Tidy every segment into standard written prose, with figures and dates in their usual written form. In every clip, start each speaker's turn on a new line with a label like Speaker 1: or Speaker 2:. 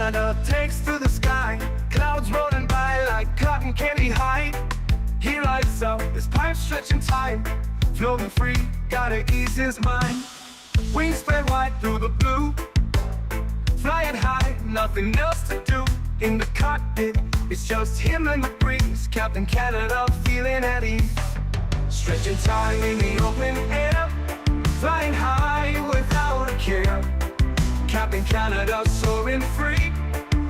Speaker 1: Canada takes to the sky, clouds rolling by like cotton candy high. He lights up, his pipes stretching time, floating free, gotta ease his mind. Wings spread wide through the blue, flying high, nothing else to do. In the cockpit, it's just him and the breeze, Captain Canada feeling at ease. Stretching time in the open air, flying high without a care. Captain Canada soaring free,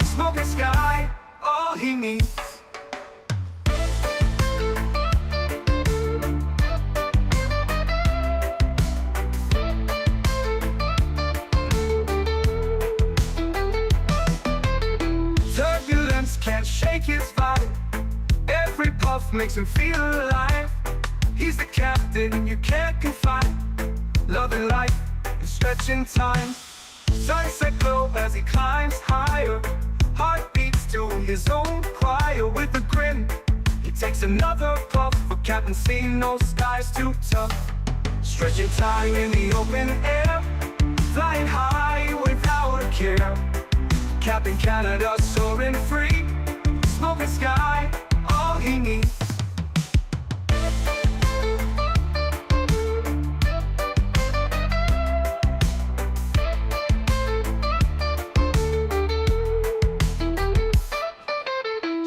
Speaker 1: smoking sky, all he needs. Turbulence can't shake his vibe, every puff makes him feel alive. He's the captain you can't confide, loving life and stretching time. Sunset glow as he climbs higher, heart beats to his own choir. With a grin, he takes another puff, for Captain seen no skies too tough. Stretching time in the open air, flying high without a care. Captain Canada soaring free, smoking sky, all he needs.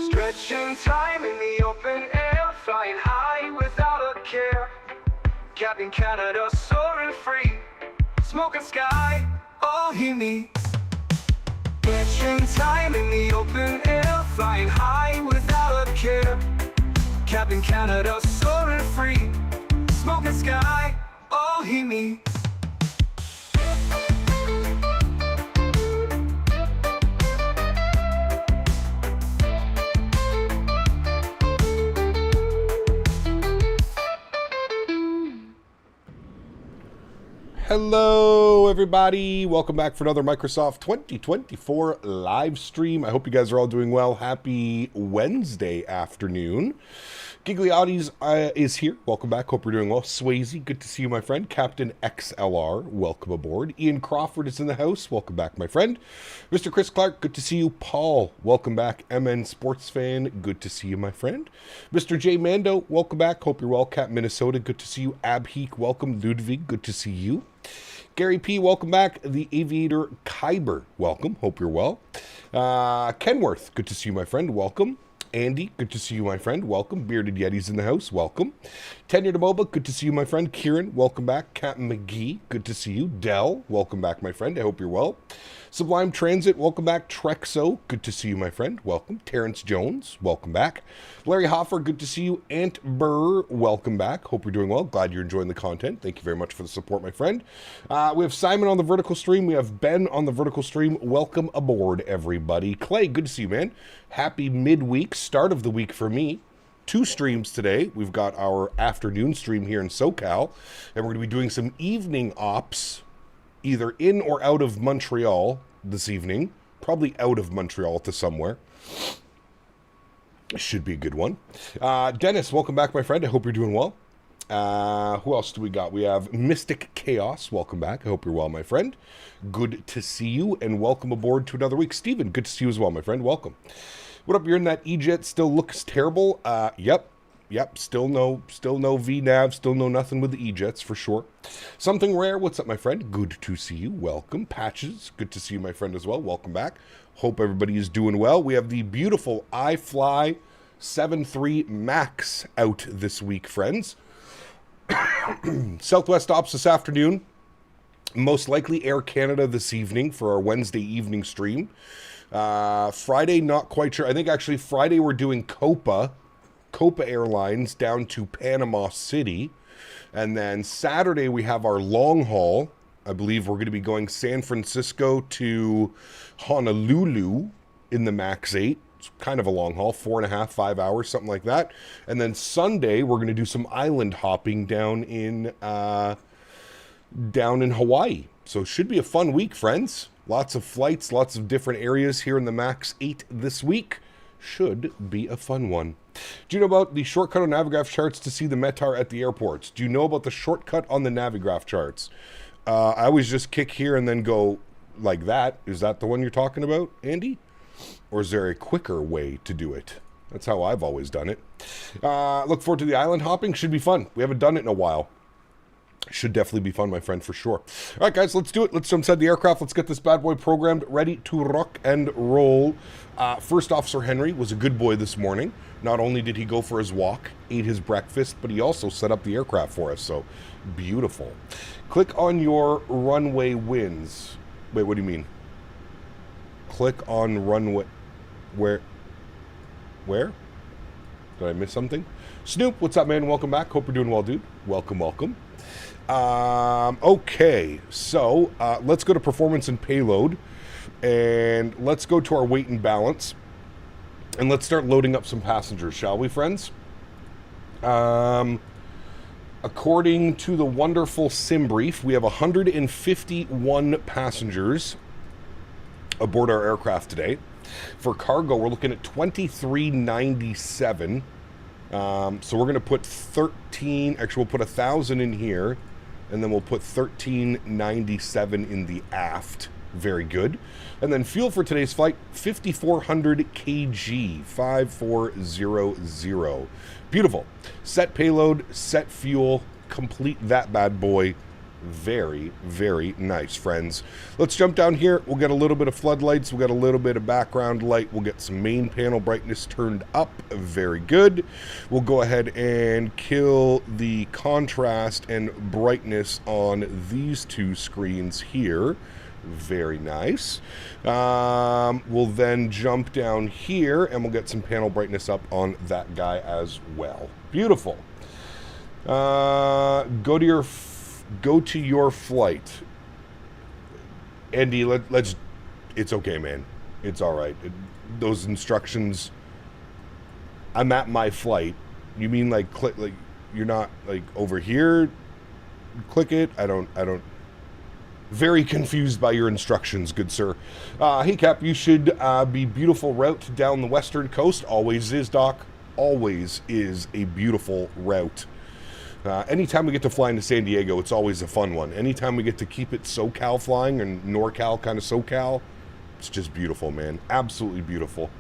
Speaker 1: Stretching time in the open air, flying high without a care. Captain Canada soaring free, smoking sky, all he needs. Stretching time in the open air, flying high without a care. Captain Canada soaring free, smoking sky, all he needs.
Speaker 2: Hello everybody, welcome back for another Microsoft 2024 live stream. I hope you guys are all doing well. Happy Wednesday afternoon. Gigliotis is here. Welcome back. Hope you're doing well. Swayze, good to see you, my friend. Captain XLR, welcome aboard. Ian Crawford is in the house. Welcome back, my friend. Mr. Chris Clark, good to see you. Paul, welcome back. MN Sports Fan, good to see you, my friend. Mr. J Mando, welcome back. Hope you're well. Cap Minnesota, good to see you. Abheek, welcome. Ludwig, good to see you. Gary P, welcome back. The Aviator Kyber, welcome. Hope you're well. Kenworth, good to see you, my friend. Welcome. Andy, good to see you, my friend. Welcome. Bearded Yeti's in the house. Welcome. Tenure to MOBA, good to see you, my friend. Kieran, welcome back. Captain McGee, good to see you. Dell, welcome back, my friend. I hope you're well. Sublime Transit, welcome back. Trexo, good to see you, my friend. Welcome. Terrence Jones, welcome back. Larry Hoffer, good to see you. Ant Burr, welcome back. Hope you're doing well. Glad you're enjoying the content. Thank you very much for the support, my friend. We have Simon on the vertical stream. We have Ben on the vertical stream. Welcome aboard, everybody. Clay, good to see you, man. Happy midweek, start of the week for me. 2 streams today. We've got our afternoon stream here in SoCal, and we're going to be doing some evening ops, either in or out of Montreal this evening. Probably out of Montreal to somewhere. Should be a good one. Denis, welcome back, my friend. I hope you're doing well. Who else do we got? We have Mystic Chaos. Welcome back. I hope you're well, my friend. Good to see you, and welcome aboard to another week. Steven, good to see you as well, my friend. Welcome. What up? You're in that E-Jet. Still looks terrible. Yep. Still no VNAV. Still no nothing with the E-Jets for sure. Something Rare. What's up, my friend? Good to see you. Welcome. Patches. Good to see you, my friend, as well. Welcome back. Hope everybody is doing well. We have the beautiful iFly 7.3 MAX out this week, friends. Southwest ops this afternoon. Most likely Air Canada this evening for our Wednesday evening stream. Friday, not quite sure. I think actually Friday we're doing Copa Airlines down to Panama City. And then Saturday we have our long haul. I believe we're going to be going San Francisco to Honolulu in the MAX8. It's kind of a long haul, 4.5, 5 hours, something like that. And then Sunday we're going to do some island hopping down in Hawaii. So it should be a fun week, friends. Lots of flights, lots of different areas here in the MAX8 this week. Should be a fun one. Do you know about the shortcut on Navigraph charts to see the METAR at the airports? Do you know about the shortcut on the Navigraph charts? I always just kick here and then go like that. Is that the one you're talking about, Andy? Or is there a quicker way to do it? That's how I've always done it. Look forward to the island hopping. Should be fun. We haven't done it in a while. Should definitely be fun, my friend, for sure. All right, guys, let's do it. Let's jump inside the aircraft. Let's get this bad boy programmed, ready to rock and roll. First Officer Henry was a good boy this morning. Not only did he go for his walk, ate his breakfast, but he also set up the aircraft for us, so beautiful. Click on your runway winds. Wait, what do you mean? Click on runway... Where? Did I miss something? Snoop, what's up, man? Welcome back. Hope you're doing well, dude. Welcome, welcome. Okay, so let's go to performance and payload, and let's go to our weight and balance, and let's start loading up some passengers, shall we, friends? According to the wonderful sim brief, we have 151 passengers aboard our aircraft today. For cargo, we're looking at 2397. So we're going to put 13, actually we'll put 1,000 in here, and then we'll put 1397 in the aft. Very good. And then fuel for today's flight, 5,400 kg, 5400. Beautiful. Set payload, set fuel, complete that bad boy. Very, very nice, friends. Let's jump down here. We'll get a little bit of floodlights. We'll get a little bit of background light. We'll get some main panel brightness turned up. Very good. We'll go ahead and kill the contrast and brightness on these two screens here. Very nice. We'll then jump down here and we'll get some panel brightness up on that guy as well. Beautiful. Go to your flight. Andy, let's... It's okay, man. It's all right. Those instructions... I'm at my flight. You mean like click... Like, you're not like over here? Click it? I don't... Very confused by your instructions, good sir. Hey, Cap, you should be beautiful route down the western coast. Always is, Doc. Always is a beautiful route. Anytime we get to fly into San Diego, it's always a fun one. Anytime we get to keep it SoCal flying and NorCal kind of SoCal, it's just beautiful, man. Absolutely beautiful.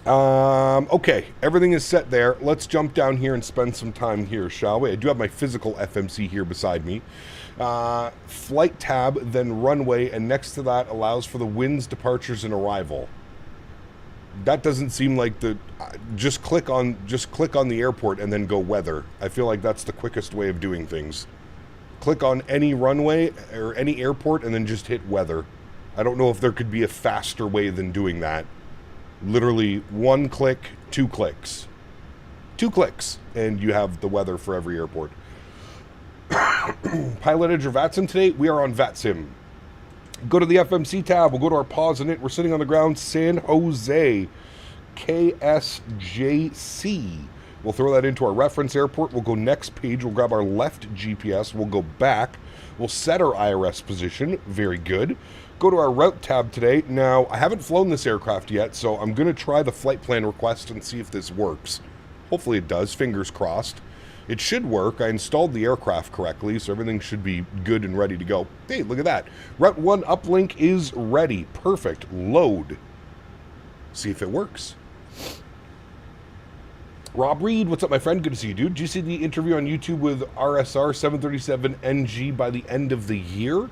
Speaker 2: Okay, everything is set there. Let's jump down here and spend some time here, shall we? I do have my physical FMC here beside me. Flight tab, then runway, and next to that allows for the winds, departures, and arrival. That doesn't seem like the... just click on the airport and then go weather. I feel like that's the quickest way of doing things. Click on any runway or any airport and then just hit weather. I don't know if there could be a faster way than doing that. Literally 1 click, 2 clicks. 2 clicks, and you have the weather for every airport. Pilot Edge or VATSIM today? We are on VATSIM. Go to the FMC tab. We'll go to our pause in it. We're sitting on the ground. San Jose. KSJC. We'll throw that into our reference airport. We'll go next page. We'll grab our left GPS. We'll go back. We'll set our IRS position. Very good. Go to our route tab today. Now, I haven't flown this aircraft yet, so I'm going to try the flight plan request and see if this works. Hopefully it does. Fingers crossed. It should work. I installed the aircraft correctly, so everything should be good and ready to go. Hey, look at that. Route 1 uplink is ready. Perfect. Load. See if it works. Rob Reed, what's up, my friend? Good to see you, dude. Did you see the interview on YouTube with RSR 737NG by the end of the year?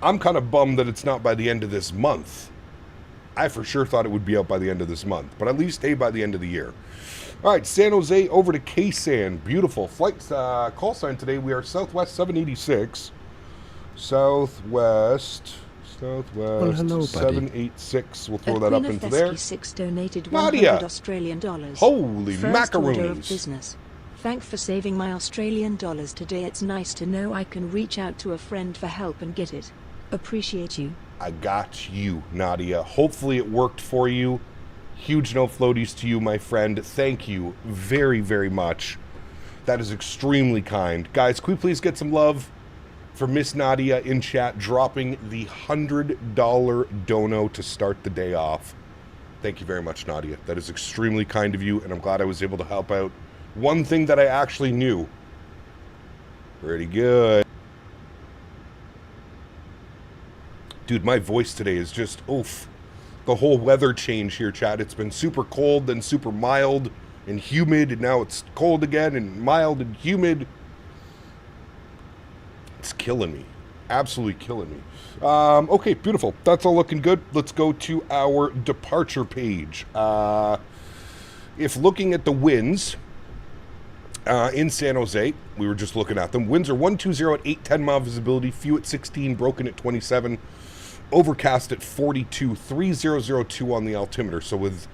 Speaker 2: I'm kind of bummed that it's not by the end of this month. I for sure thought it would be out by the end of this month, but at least, hey, by the end of the year. All right, San Jose over to K-San. Beautiful. Flight call sign today, we are Southwest 786. Southwest
Speaker 3: Well, hello,
Speaker 2: 786. We'll throw that up into there.
Speaker 3: 6 donated
Speaker 2: Nadya.
Speaker 3: $100 Australian.
Speaker 2: Holy
Speaker 3: First order of
Speaker 2: macaroons.
Speaker 3: business. Thank for saving my Australian dollars today. It's nice to know I can reach out to a friend for help and get it. Appreciate you.
Speaker 2: I got you, Nadya. Hopefully it worked for you. Huge no floaties to you, my friend. Thank you very, very much. That is extremely kind. Guys, can we please get some love for Miss Nadya in chat dropping the $100 dono to start the day off. Thank you very much, Nadya. That is extremely kind of you, and I'm glad I was able to help out. One thing that I actually knew. Pretty good. Dude, my voice today is just, oof. The whole weather change here, chat. It's been super cold, then super mild and humid, and now it's cold again and mild and humid. It's killing me. Absolutely killing me. Okay, beautiful. That's all looking good. Let's go to our departure page. If looking at the winds in San Jose, we were just looking at them. Winds are 120 at 8, 10 mile visibility, few at 16, broken at 27, overcast at 42, 3002 on the altimeter. So with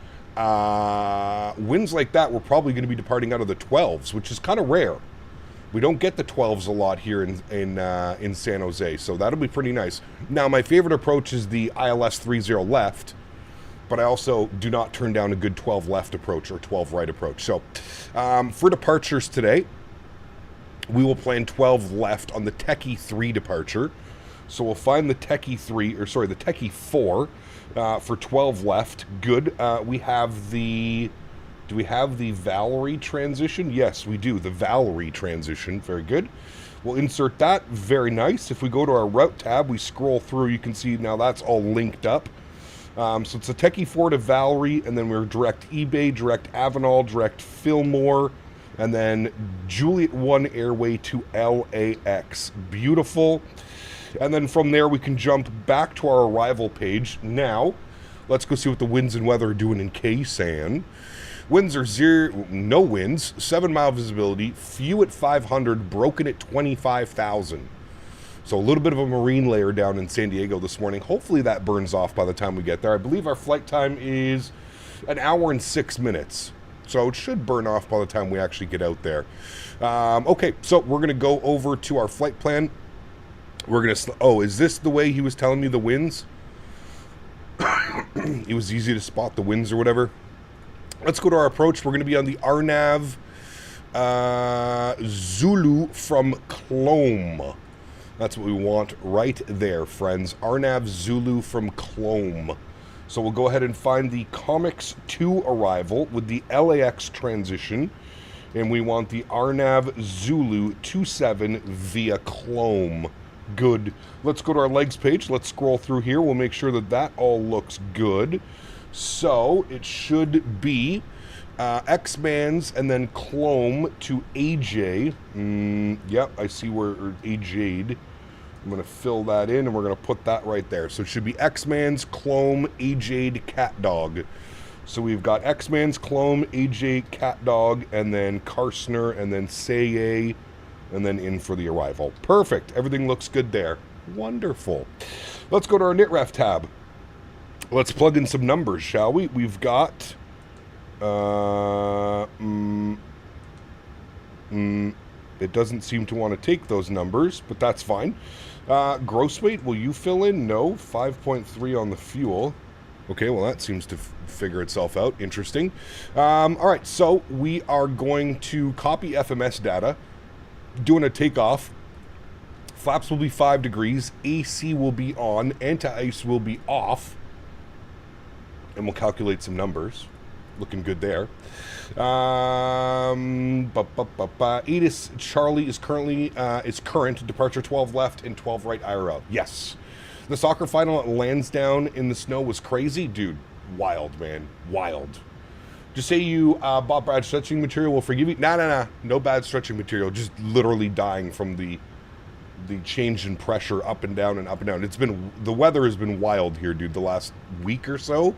Speaker 2: winds like that, we're probably going to be departing out of the 12s, which is kind of rare. We don't get the 12s a lot here in San Jose, so that'll be pretty nice. Now, my favorite approach is the ILS 30 left, but I also do not turn down a good 12 left approach or 12 right approach. So for departures today, we will plan 12 left on the Techie 3 departure. So we'll find the Techie 3, or sorry, the Techie 4 for 12 left. Good. We have the... Do we have the Valerie transition? Yes, we do. The Valerie transition. Very good. We'll insert that. Very nice. If we go to our route tab, we scroll through, you can see now that's all linked up. So it's a Techie 4 to Valerie, and then we're direct eBay, direct Avenal, direct Fillmore, and then Juliet 1 Airway to LAX. Beautiful. And then from there, we can jump back to our arrival page. Now, let's go see what the winds and weather are doing in K-San. Winds are zero, no winds, 7 mile visibility, few at 500, broken at 25,000. So a little bit of a marine layer down in San Diego this morning. Hopefully that burns off by the time we get there. I believe our flight time is 1 hour and 6 minutes. So it should burn off by the time we actually get out there. Okay, so we're going to go over to our flight plan. We're going to... Oh, is this the way he was telling me the winds? It was easy to spot the winds or whatever. Let's go to our approach. We're going to be on the Arnav Zulu from Clome. That's what we want right there, friends. Arnav Zulu from Clome. So we'll go ahead and find the Comics 2 arrival with the LAX transition. And we want the Arnav Zulu 27 via Clome. Good. Let's go to our legs page. Let's scroll through here. We'll make sure that that all looks good. So it should be X-Mans and then Clome to AJ. Yep, I see where AJ'd. I'm going to fill that in and we're going to put that right there. So it should be X-Mans, Clome, AJ'd, Cat Dog. So we've got X-Mans, Clome, AJ, Cat Dog, and then Karstner, and then Saye, and then in for the arrival. Perfect. Everything looks good there. Wonderful. Let's go to our KnitRef tab. Let's plug in some numbers, shall we? We've got... it doesn't seem to want to take those numbers, but that's fine. Gross weight, will you fill in? No. 5.3 on the fuel. Okay, well, that seems to figure itself out. Interesting. All right, so we are going to copy FMS data, doing a takeoff. Flaps will be 5 degrees. AC will be on. Anti-ice will be off. And we'll calculate some numbers. Looking good there. Edis Charlie is current. Departure 12 left and 12 right IRL. Yes. The soccer final at Lansdowne in the snow was crazy. Dude, wild, man. Wild. Just say you bought bad stretching material, we'll forgive you. Nah. No bad stretching material. Just literally dying from the change in pressure up and down and up and down. It's been... The weather has been wild here, dude, the last week or so.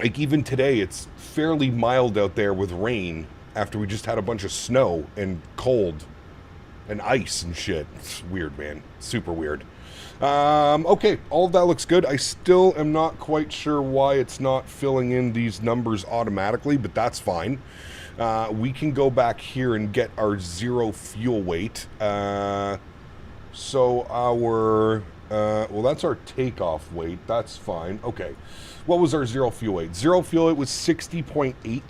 Speaker 2: Like, even today, it's fairly mild out there with rain after we just had a bunch of snow and cold and ice and shit. It's weird, man. Super weird. Okay, all of that looks good. I still am not quite sure why it's not filling in these numbers automatically, but that's fine. We can go back here and get our zero fuel weight. So our... well, that's our takeoff weight. That's fine. Okay. What was our zero fuel weight? Zero fuel weight was 60.8.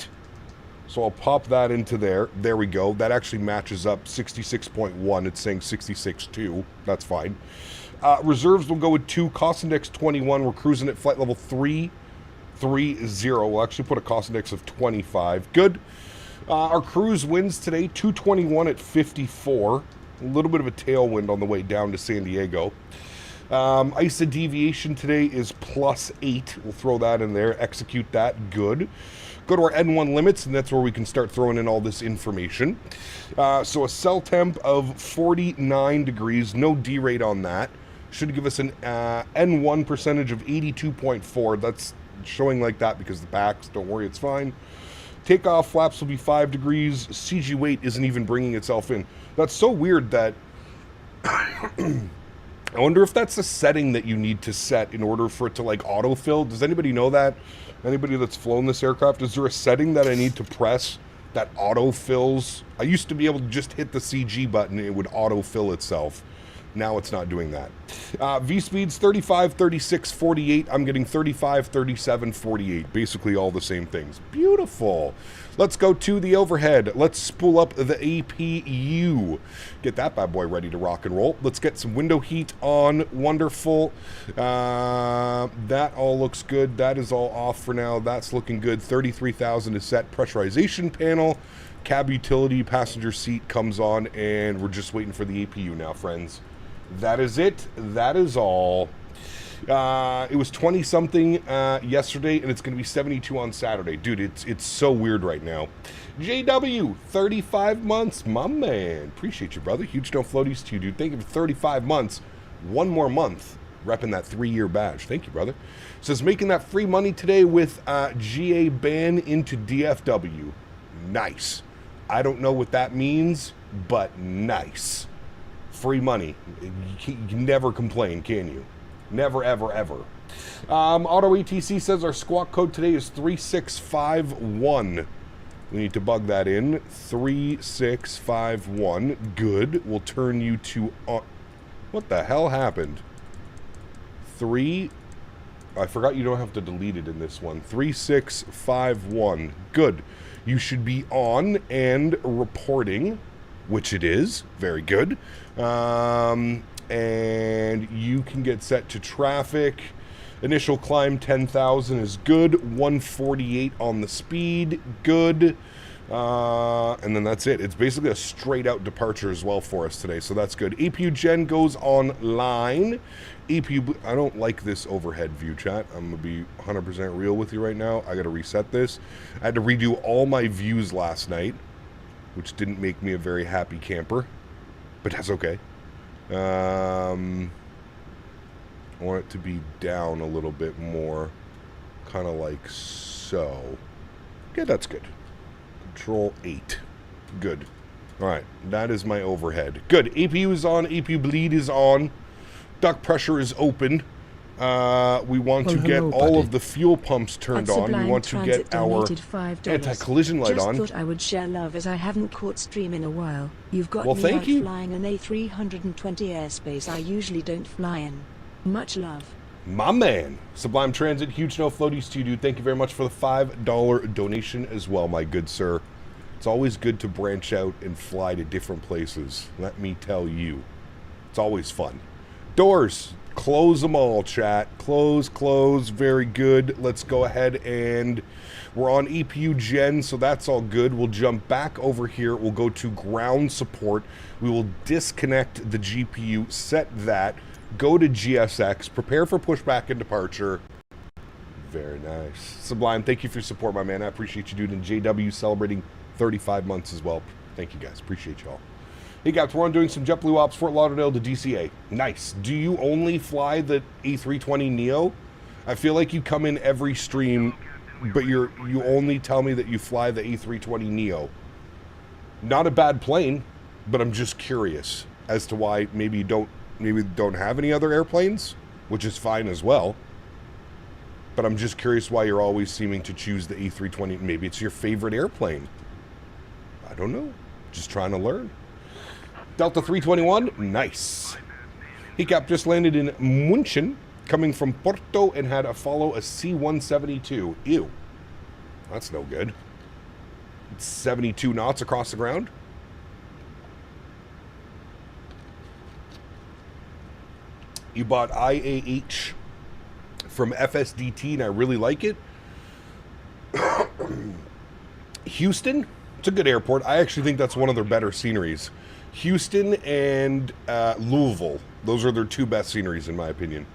Speaker 2: So I'll pop that into there. There we go. That actually matches up 66.1. It's saying 66.2. That's fine. Reserves will go with 2. Cost index 21. We're cruising at flight level 330. We'll actually put a cost index of 25. Good. Our cruise winds today, 221 at 54. A little bit of a tailwind on the way down to San Diego. ISA deviation today is +8. We'll throw that in there. Execute that. Good. Go to our N1 limits, and that's where we can start throwing in all this information. So a cell temp of 49 degrees. No D-rate on that. Should give us an N1 percentage of 82.4. That's showing like that because the backs. Don't worry, it's fine. Takeoff flaps will be 5 degrees. CG weight isn't even bringing itself in. That's so weird that... I wonder if that's a setting that you need to set in order for it to, like, autofill. Does anybody know that? Anybody that's flown this aircraft? Is there a setting that I need to press that autofills? I used to be able to just hit the CG button and it would autofill itself. Now it's not doing that. V-speeds 35, 36, 48. I'm getting 35, 37, 48. Basically all the same things. Beautiful. Let's go to the overhead. Let's spool up the APU. Get that bad boy ready to rock and roll. Let's get some window heat on. Wonderful. That all looks good. That is all off for now. That's looking good. 33,000 is set. Pressurization panel. Cab utility passenger seat comes on, and we're just waiting for the APU now, friends. That is it. That is all. It was 20-something yesterday, and it's going to be 72 on Saturday. Dude, it's so weird right now. JW, 35 months. My man. Appreciate you, brother. Huge no floaties to you, dude. Thank you for 35 months. One more month. Repping that 3-year badge. Thank you, brother. Says, making that free money today with GA ban into DFW. Nice. I don't know what that means, but nice. Free money. You can never complain, can you? Never, ever, ever. Auto ATC says our squawk code today is 3651. We need to bug that in. 3651. Good. We'll turn you to... what the hell happened? I forgot you don't have to delete it in this one. 3651. Good. You should be on and reporting, which it is. Very good. And you can get set to traffic. Initial climb 10,000 is good. 148 on the speed. Good. And then that's it. It's basically a straight out departure as well for us today, so that's good. APU gen goes online. APU, I don't like this overhead view, chat. I'm going to be 100% real with you right now. I got to reset this. I had to redo all my views last night, which didn't make me a very happy camper, but that's okay. I want it to be down a little bit more, kind of like so. Okay, that's good. Control 8. Good. All right, that is my overhead. Good. APU is on. APU bleed is on. Duct pressure is open. We want to get all of the fuel pumps turned on. We want to get our anti-collision light on.
Speaker 3: Just thought I would share love as I haven't caught stream in a while. You've got me out flying an A320 airspace I usually don't fly in. Much love.
Speaker 2: My man. Sublime Transit, huge no floaties to you, dude. Thank you very much for the $5 donation as well, my good sir. It's always good to branch out and fly to different places. Let me tell you. It's always fun. Doors. Close them all, chat. Close, close. Very good. Let's go ahead and we're on EPU gen, so that's all good. We'll jump back over here. We'll go to ground support. We will disconnect the GPU, set that, go to GSX, prepare for pushback and departure. Very nice. Sublime, thank you for your support, my man. I appreciate you, dude. And JW celebrating 35 months as well. Thank you, guys. Appreciate y'all. Hey, guys, we're on doing some JetBlue ops, Fort Lauderdale to DCA. Nice. Do you only fly the A320neo? I feel like you come in every stream, but you only tell me that you fly the A320neo. Not a bad plane, but I'm just curious as to why maybe you don't have any other airplanes, which is fine as well. But I'm just curious why you're always seeming to choose the A320. Maybe it's your favorite airplane. I don't know. Just trying to learn. Delta 321, nice. Hiccup just landed in München, coming from Porto, and had to follow a C-172. Ew. That's no good. It's 72 knots across the ground. You bought IAH from FSDT, and I really like it. Houston, it's a good airport. I actually think that's one of their better sceneries. Houston and Louisville. Those are their two best sceneries, in my opinion.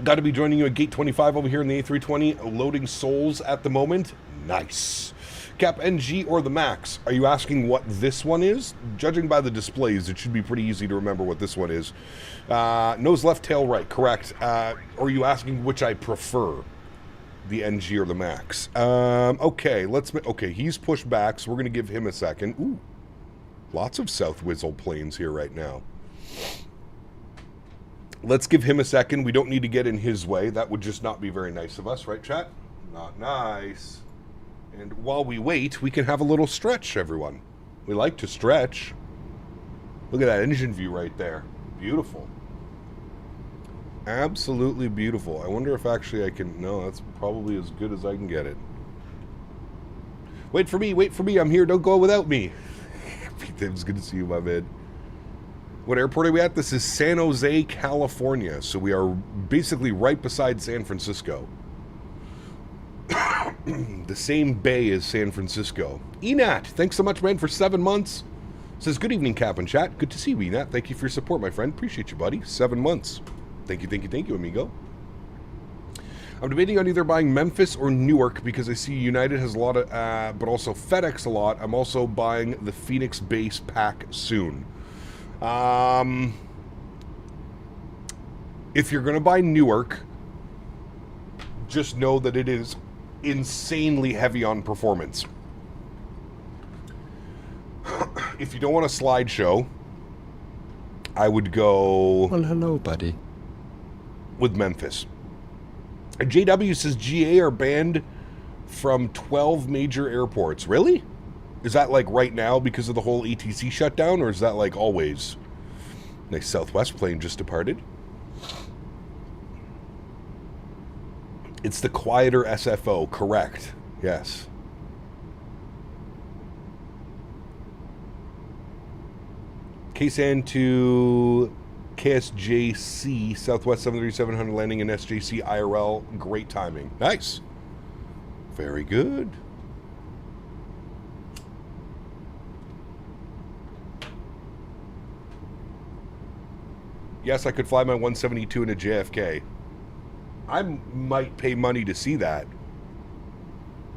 Speaker 2: Got to be joining you at Gate 25 over here in the A320. Loading souls at the moment. Nice. Cap NG or the Max? Are you asking what this one is? Judging by the displays, it should be pretty easy to remember what this one is. Nose left, tail right. Correct. Or are you asking which I prefer? The NG or the Max? Okay, okay, he's pushed back, so we're going to give him a second. Ooh. Lots of South Whizzle planes here right now. Let's give him a second. We don't need to get in his way. That would just not be very nice of us, right, chat? Not nice. And while we wait, we can have a little stretch, everyone. We like to stretch. Look at that engine view right there. Beautiful. Absolutely beautiful. I wonder if actually I can... No, that's probably as good as I can get it. Wait for me, I'm here. Don't go without me. It's good to see you, my man. What airport are we at? This is San Jose, California. So we are basically right beside San Francisco. The same bay as San Francisco. Enat, thanks so much, man, for 7 months. Says, good evening, Cap and Chat. Good to see you, Enat. Thank you for your support, my friend. Appreciate you, buddy. 7 months. Thank you, amigo. I'm debating on either buying Memphis or Newark because I see United has a lot of, but also FedEx a lot. I'm also buying the Phoenix base pack soon. If you're going to buy Newark, just know that it is insanely heavy on performance. If you don't want a slideshow, I would go...
Speaker 4: Well, hello, buddy.
Speaker 2: With Memphis. JW says GA are banned from 12 major airports. Really? Is that like right now because of the whole ATC shutdown, or is that like always? Nice Southwest plane just departed. It's the quieter SFO, correct. Yes. KSAN to KSJC, Southwest 73700 landing in SJC IRL. Great timing. Nice. Very good. Yes, I could fly my 172 into JFK. I might pay money to see that.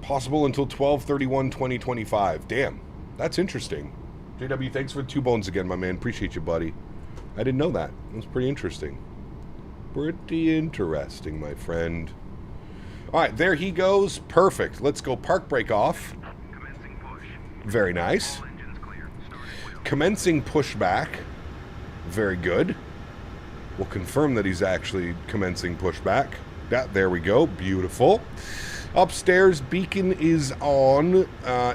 Speaker 2: Possible until 12/31/2025. Damn, that's interesting. JW, thanks for the 2 bones again, my man. Appreciate you, buddy. I didn't know that. That's pretty interesting. Pretty interesting, my friend. All right, there he goes. Perfect. Let's go park brake off. Very nice. Commencing pushback. Very good. We'll confirm that he's actually commencing pushback. There we go. Beautiful. Upstairs, beacon is on.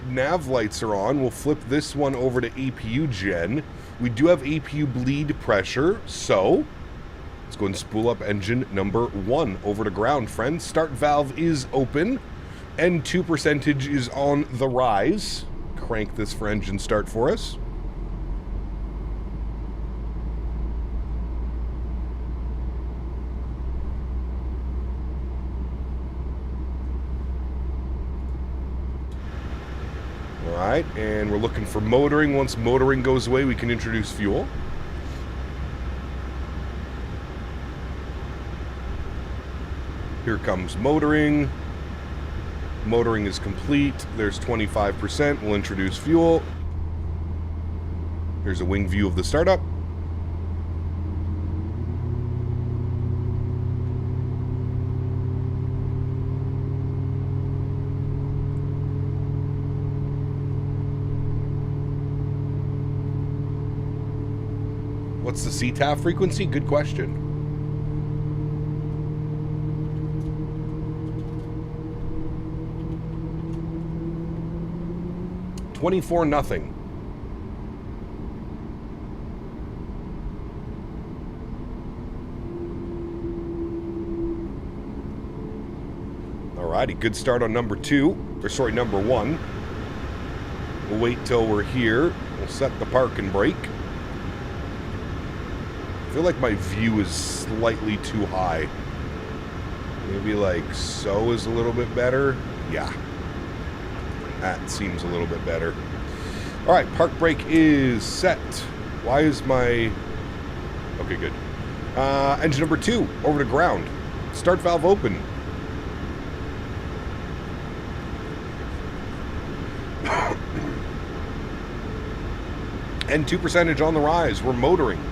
Speaker 2: Nav lights are on. We'll flip this one over to APU gen. We do have APU bleed pressure, so let's go and spool up engine number 1 over to ground, friends. Start valve is open. N2 percentage is on the rise. Crank this for engine start for us. Alright, and we're looking for motoring. Once motoring goes away, we can introduce fuel. Here comes motoring. Motoring is complete. There's 25%. We'll introduce fuel. Here's a wing view of the startup. What's the CTAF frequency? Good question. $24-0. Alrighty, good start on number 2. Or sorry, number 1. We'll wait till we're here. We'll set the park and brake. I feel like my view is slightly too high. Maybe like so is a little bit better. Yeah. That seems a little bit better. All right, park brake is set. Why is my... Okay, good. Engine number 2, over to ground. Start valve open. N2 percentage on the rise. We're motoring.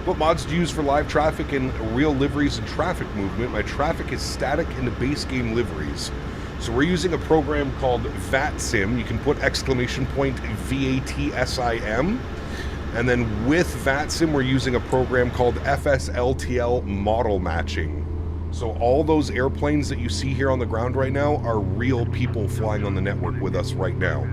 Speaker 2: What mods do you use for live traffic and real liveries and traffic movement? My traffic is static in the base game liveries. So we're using a program called VATSIM. You can put exclamation point VATSIM. And then with VATSIM, we're using a program called FSLTL model matching. So all those airplanes that you see here on the ground right now are real people flying on the network with us right now.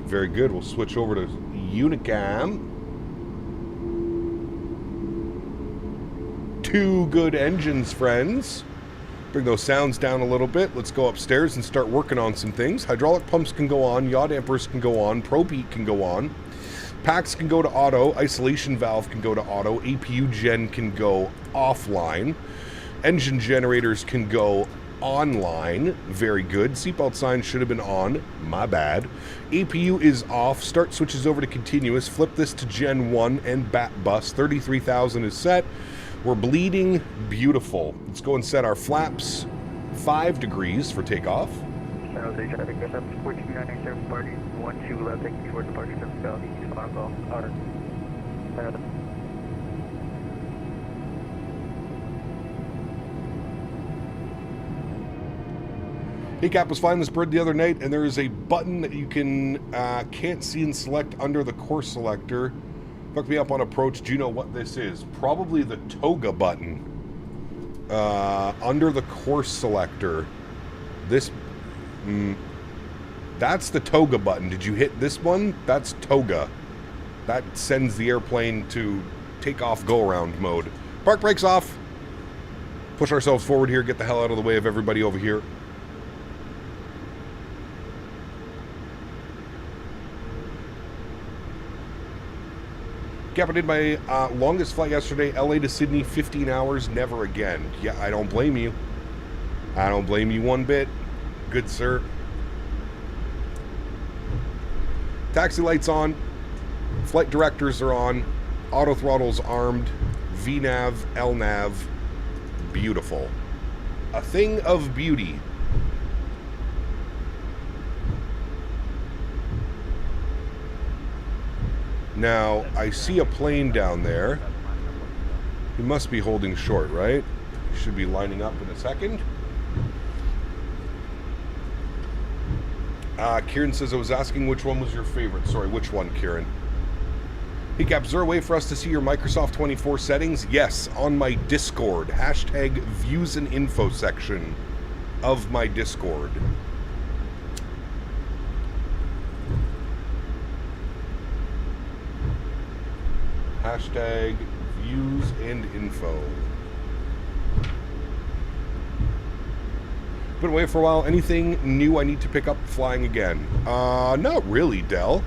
Speaker 2: Very good. We'll switch over to Unicam. 2 good engines, friends. Bring those sounds down a little bit. Let's go upstairs and start working on some things. Hydraulic pumps can go on. Yaw dampers can go on. Probe heat can go on. Packs can go to auto. Isolation valve can go to auto. APU gen can go offline. Engine generators can go online. Very good. Seatbelt sign should have been on. My bad. APU is off. Start switches over to continuous. Flip this to Gen 1 and bat bus. 33,000 is set. We're bleeding beautiful. Let's go and set our flaps 5 degrees for takeoff. HACAP was flying this bird the other night, and there is a button that you can't see and select under the course selector. Fuck me up on approach. Do you know what this is? Probably the toga button. Under the course selector. This... that's the toga button. Did you hit this one? That's toga. That sends the airplane to takeoff go-around mode. Park brakes off. Push ourselves forward here. Get the hell out of the way of everybody over here. Cap, I did my longest flight yesterday, LA to Sydney, 15 hours, never again. Yeah, I don't blame you. I don't blame you one bit. Good, sir. Taxi lights on. Flight directors are on. Auto throttles armed. VNAV, LNAV. Beautiful. A thing of beauty. Now, I see a plane down there. He must be holding short, right? He should be lining up in a second. Kieran says, I was asking which one was your favorite. Sorry, which one, Kieran? Hey, Cap, is there a way for us to see your Microsoft 24 settings? Yes, on my Discord. Hashtag views and info section of my Discord. Hashtag views and info. Been away for a while. Anything new I need to pick up flying again? Not really, Dell.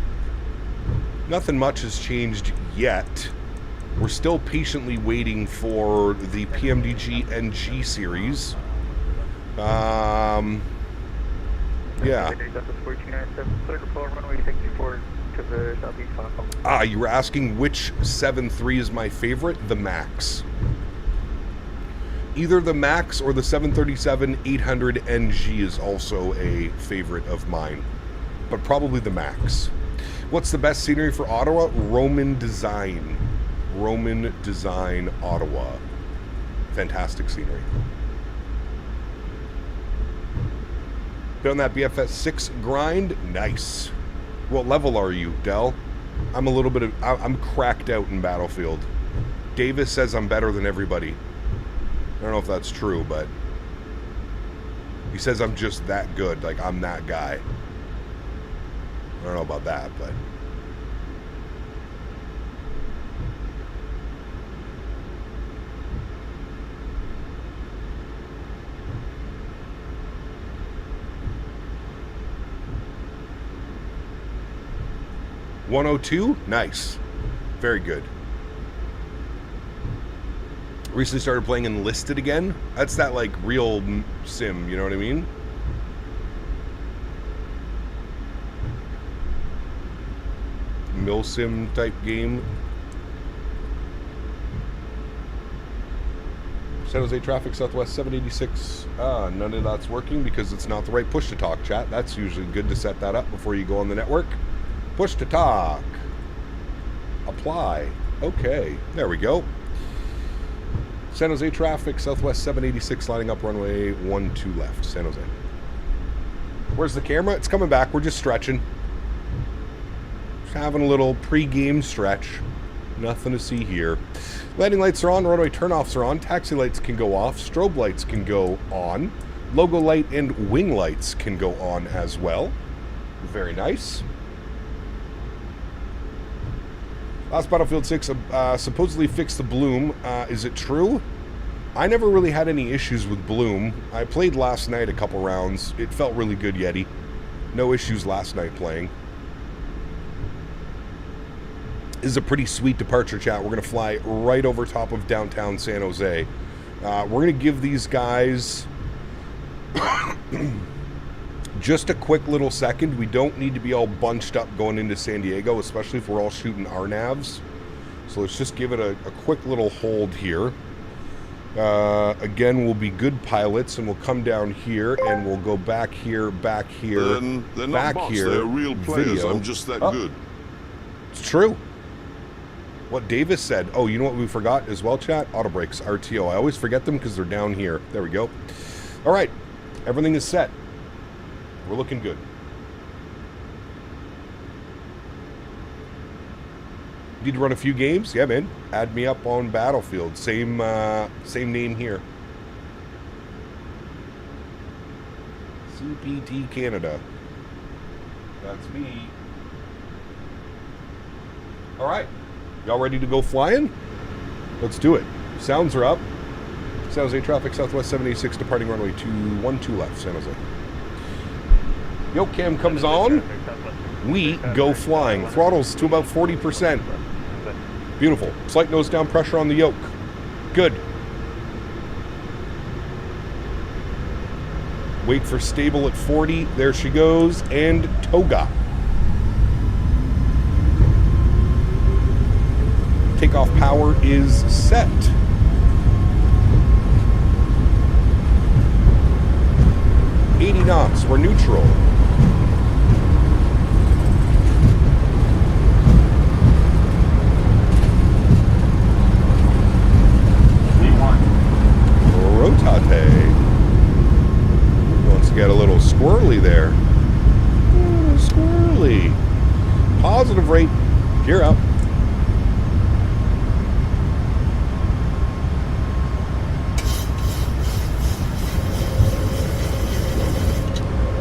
Speaker 2: Nothing much has changed yet. We're still patiently waiting for the PMDG NG series. Yeah. You were asking which 7.3 is my favorite? The MAX. Either the MAX or the 737-800 NG is also a favorite of mine. But probably the MAX. What's the best scenery for Ottawa? Roman Design. Roman Design, Ottawa. Fantastic scenery. Been on that BFS 6 grind? Nice. What level are you, Dell? I'm cracked out in Battlefield. Davis says I'm better than everybody. I don't know if that's true, but he says I'm just that good, like I'm that guy. I don't know about that, but... $102? Nice. Very good. Recently started playing Enlisted again. That's that, like, real sim, you know what I mean? Milsim type game. San Jose traffic, Southwest 786. None of that's working because it's not the right push to talk chat. That's usually good to set that up before you go on the network. Push to talk. Apply. Okay, there we go. San Jose traffic, Southwest 786, lining up runway 12 left, San Jose. Where's the camera? It's coming back. We're just stretching. Just having a little pre-game stretch. Nothing to see here. Landing lights are on, runway turnoffs are on, taxi lights can go off, strobe lights can go on, logo light and wing lights can go on as well. Very nice. Last Battlefield 6 supposedly fixed the bloom. Is it true? I never really had any issues with bloom. I played last night a couple rounds. It felt really good, Yeti. No issues last night playing. This is a pretty sweet departure, chat. We're going to fly right over top of downtown San Jose. We're going to give these guys just a quick little second. We don't need to be all bunched up going into San Diego, especially if we're all shooting RNAVs. So let's just give it a quick little hold here. Again, we'll be good pilots, and we'll come down here, and we'll go back here, back here,
Speaker 4: they're not
Speaker 2: back
Speaker 4: bots,
Speaker 2: here.
Speaker 4: They're real players.
Speaker 2: Video.
Speaker 4: I'm just that good.
Speaker 2: It's true. What Davis said. Oh, you know what we forgot as well, chat? Auto brakes, RTO. I always forget them because they're down here. There we go. All right. Everything is set. We're looking good. Need to run a few games? Yeah, man. Add me up on Battlefield. Same name here. CPT Canada. That's me. All right. Y'all ready to go flying? Let's do it. Sounds are up. San Jose traffic, Southwest 786, departing runway 12 left, San Jose. Yoke cam comes on. We go flying. Throttles to about 40%. Beautiful. Slight nose down pressure on the yoke. Good. Wait for stable at 40. There she goes. And toga. Takeoff power is set. $80 knots. We're neutral. Rotate. Wants to get a little squirrely there. Squirrely. Positive rate. Gear up.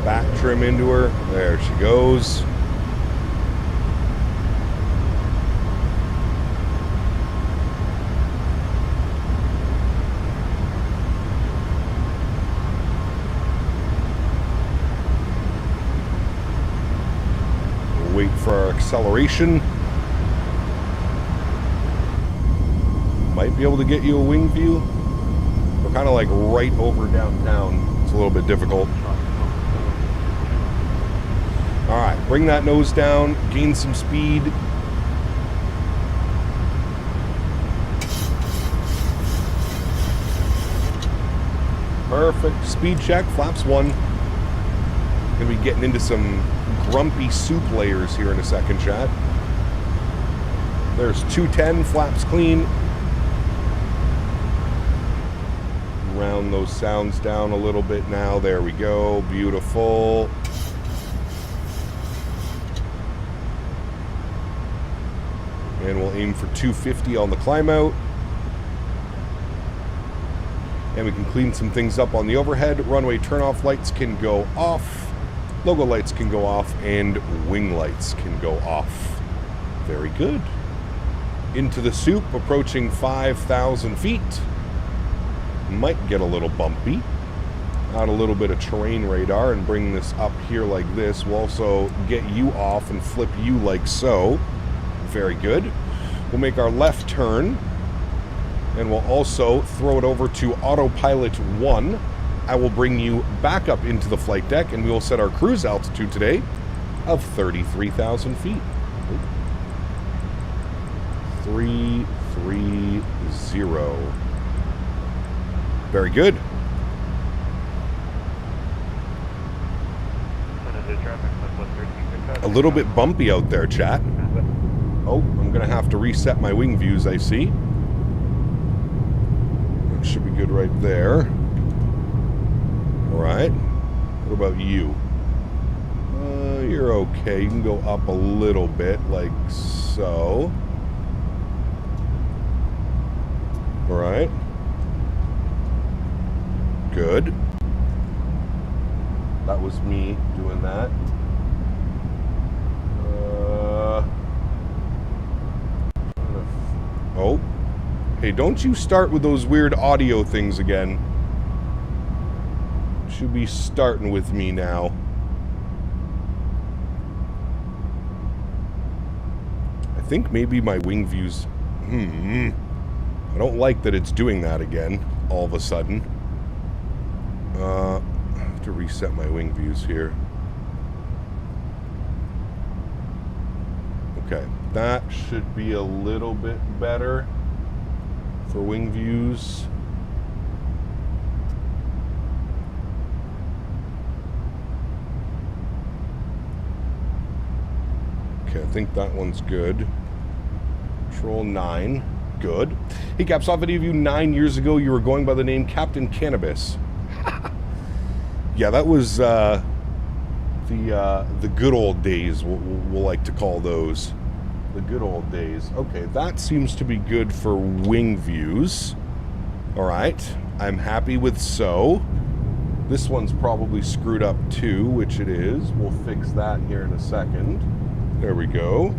Speaker 2: Back trim into her. There she goes. Wait for our acceleration. Might be able to get you a wing view. We're kind of like right over downtown. It's a little bit difficult. All right, bring that nose down, gain some speed. Perfect. Speed check, flaps 1. Gonna be getting into some grumpy soup layers here in a second, chat. There's 210, flaps clean. Round those sounds down a little bit now. There we go. Beautiful. And we'll aim for 250 on the climb out. And we can clean some things up on the overhead. Runway turnoff lights can go off. Logo lights can go off and wing lights can go off. Very good. Into the soup, approaching 5,000 feet. Might get a little bumpy. Add a little bit of terrain radar and bring this up here like this. We'll also get you off and flip you like so. Very good. We'll make our left turn. And we'll also throw it over to autopilot 1. I will bring you back up into the flight deck, and we will set our cruise altitude today of 33,000 feet. 330. Very good. A little bit bumpy out there, chat. Oh, I'm going to have to reset my wing views, I see. That should be good right there. Alright. What about you? You're okay. You can go up a little bit, like so. Alright. Good. That was me doing that. Oh. Hey, don't you start with those weird audio things again. Should be starting with me now. I think maybe my wing views... I don't like that it's doing that again, all of a sudden. I have to reset my wing views here. Okay, that should be a little bit better for wing views. Okay, I think that one's good. Control 9, good. Hey, Caps, saw a video of you 9 years ago. You were going by the name Captain Cannabis. Yeah, that was the good old days, we'll like to call those. The good old days. Okay, that seems to be good for wing views. Alright, I'm happy with so. This one's probably screwed up too, which it is. We'll fix that here in a second. There we go.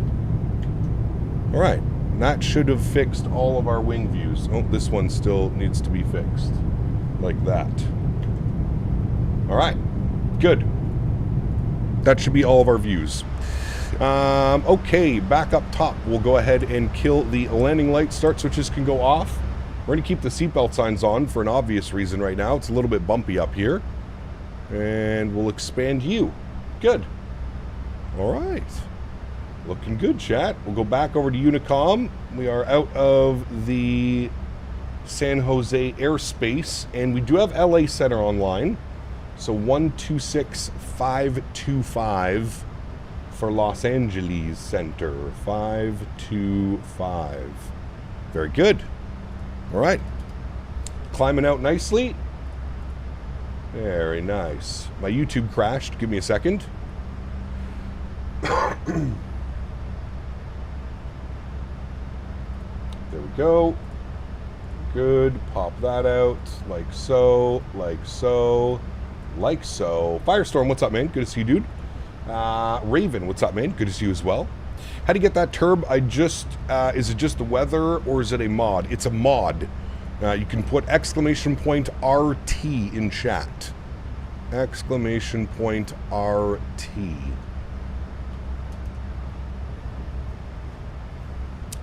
Speaker 2: Alright, that should have fixed all of our wing views. Oh, this one still needs to be fixed. Like that. Alright, good. That should be all of our views. Okay, back up top, we'll go ahead and kill the landing light. Start switches can go off. We're going to keep the seatbelt signs on for an obvious reason right now. It's a little bit bumpy up here. And we'll expand you. Good. Alright. Looking good, chat. We'll go back over to Unicom. We are out of the San Jose airspace, and we do have LA Center online. So 126525 for Los Angeles Center. 525. Very good. All right. Climbing out nicely. Very nice. My YouTube crashed. Give me a second. There we go. Good. Pop that out. Like so. Like so. Like so. Firestorm, what's up, man? Good to see you, dude. Raven, what's up, man? Good to see you as well. How do you get that turb? Is it just the weather or is it a mod? It's a mod. You can put exclamation point RT in chat. Exclamation point RT.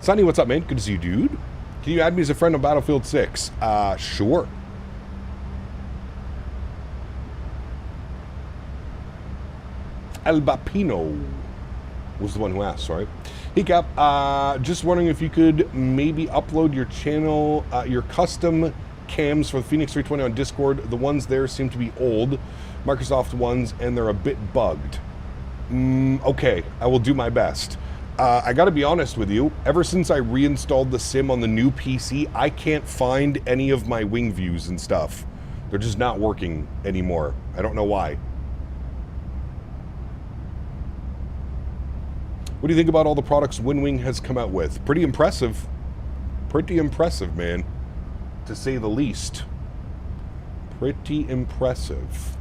Speaker 2: Sonny, what's up, man? Good to see you, dude. Can you add me as a friend on Battlefield 6? Sure. El Bapino was the one who asked, sorry. Hey Cap, just wondering if you could maybe upload your channel, your custom cams for the Phoenix 320 on Discord. The ones there seem to be old, Microsoft ones, and they're a bit bugged. Okay, I will do my best. I gotta be honest with you, ever since I reinstalled the sim on the new PC, I can't find any of my wing views and stuff. They're just not working anymore. I don't know why. What do you think about all the products WinWing has come out with? Pretty impressive. Pretty impressive, man. To say the least. Pretty impressive.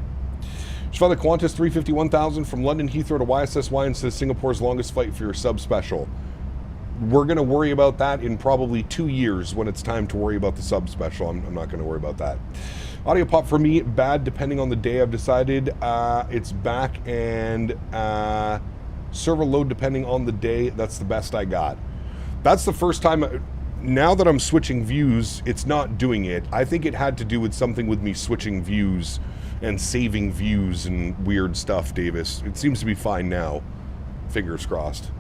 Speaker 2: Just found the Qantas 351,000 from London Heathrow to YSSY instead of Singapore's longest flight for your sub special. We're going to worry about that in probably 2 years when it's time to worry about the sub special. I'm not going to worry about that. Audio pop for me, bad depending on the day. I've decided it's back, and server load depending on the day. That's the best I got. That's the first time. Now that I'm switching views, it's not doing it. I think it had to do with something with me switching views and saving views and weird stuff, Davis. It seems to be fine now. Fingers crossed.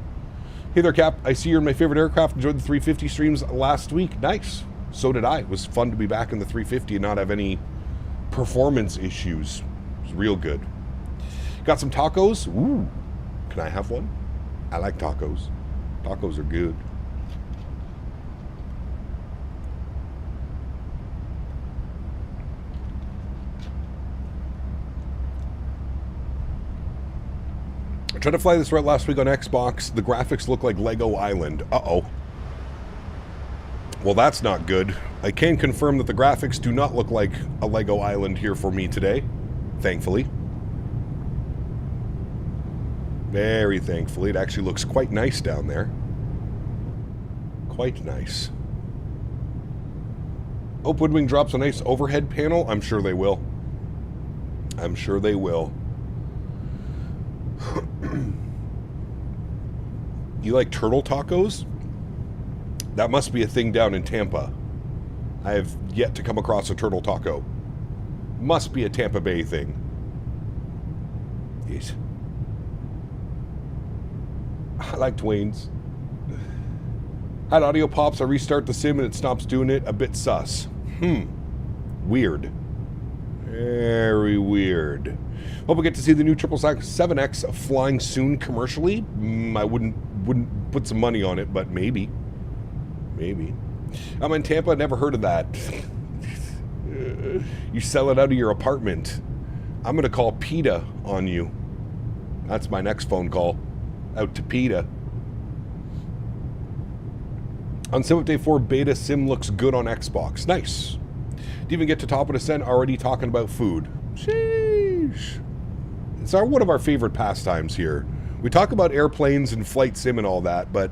Speaker 2: Hey there, Cap. I see you're in my favorite aircraft. Enjoyed the 350 streams last week. Nice. So did I. It was fun to be back in the 350 and not have any performance issues. It was real good. Got some tacos. Ooh. Can I have one? I like tacos. Tacos are good. I tried to fly this route last week on Xbox. The graphics look like Lego Island. Uh-oh. Well, that's not good. I can confirm that the graphics do not look like a Lego Island here for me today. Thankfully. Very thankfully. It actually looks quite nice down there. Quite nice. Hope Woodwing drops a nice overhead panel. I'm sure they will. I'm sure they will. You like turtle tacos? That must be a thing down in Tampa. I have yet to come across a turtle taco. Must be a Tampa Bay thing. Yes. I like Twains. Had audio pops. I restart the sim and it stops doing it. A bit sus. Weird. Very weird. Hope we get to see the new 777X flying soon commercially. I wouldn't put some money on it, but maybe. Maybe. I'm in Tampa. Never heard of that. You sell it out of your apartment. I'm going to call PETA on you. That's my next phone call. Out to PETA. On Sim Update 4 beta, Sim looks good on Xbox. Nice. Didn't even get to top of the descent, already talking about food. Sheesh. It's one of our favorite pastimes here. We talk about airplanes and flight sim and all that, but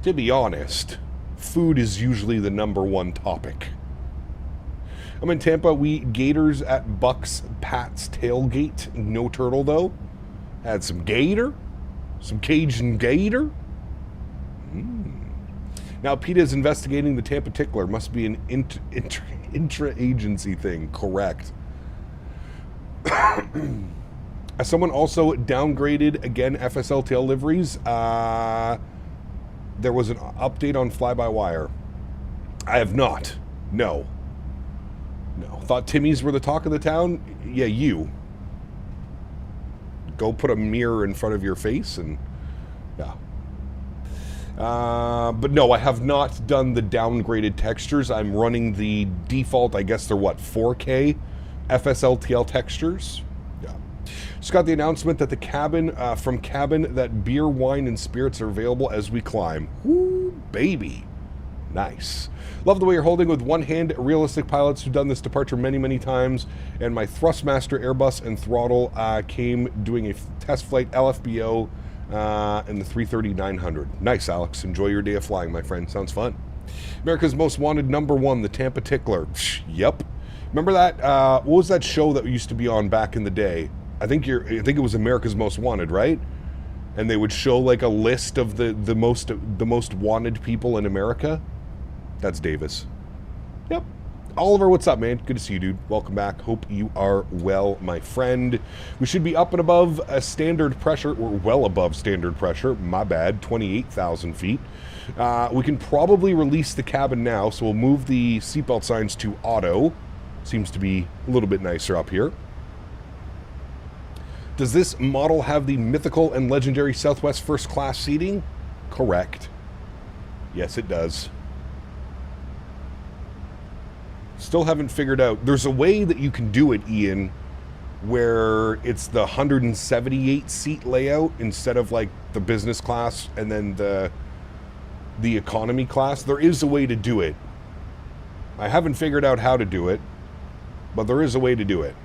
Speaker 2: to be honest, food is usually the #1 topic. I'm in Tampa. We eat gators at Buck's Pat's Tailgate. No turtle, though. Had some gator. Some Cajun gator. Now, PETA is investigating the Tampa Tickler. Must be an intra-agency thing. Correct. Someone also downgraded, again, FSLTL liveries. There was an update on fly-by-wire. I have not. No. No. Thought Timmy's were the talk of the town? Yeah, you. Go put a mirror in front of your face and... yeah. But no, I have not done the downgraded textures. I'm running the default, I guess they're what, 4K FSLTL textures? Yeah. Just got the announcement that the cabin, from Cabin, that beer, wine, and spirits are available as we climb. Woo, baby. Nice. Love the way you're holding with one hand. Realistic pilots who've done this departure many, many times. And my Thrustmaster Airbus and throttle came doing a test flight LFBO in the 330-900. Nice, Alex. Enjoy your day of flying, my friend. Sounds fun. America's Most Wanted #1, the Tampa Tickler. Yep. Remember that? What was that show that used to be on back in the day? I think it was America's Most Wanted, right? And they would show like a list of the most wanted people in America. That's Davis. Yep. Oliver, what's up, man? Good to see you, dude. Welcome back. Hope you are well, my friend. We should be up and above a standard pressure, or well above standard pressure. My bad, 28,000 feet. We can probably release the cabin now, so we'll move the seatbelt signs to auto. Seems to be a little bit nicer up here. Does this model have the mythical and legendary Southwest first class seating? Correct. Yes, it does. Still haven't figured out. There's a way that you can do it, Ian, where it's the 178 seat layout instead of like the business class and then the economy class. There is a way to do it. I haven't figured out how to do it, but there is a way to do it.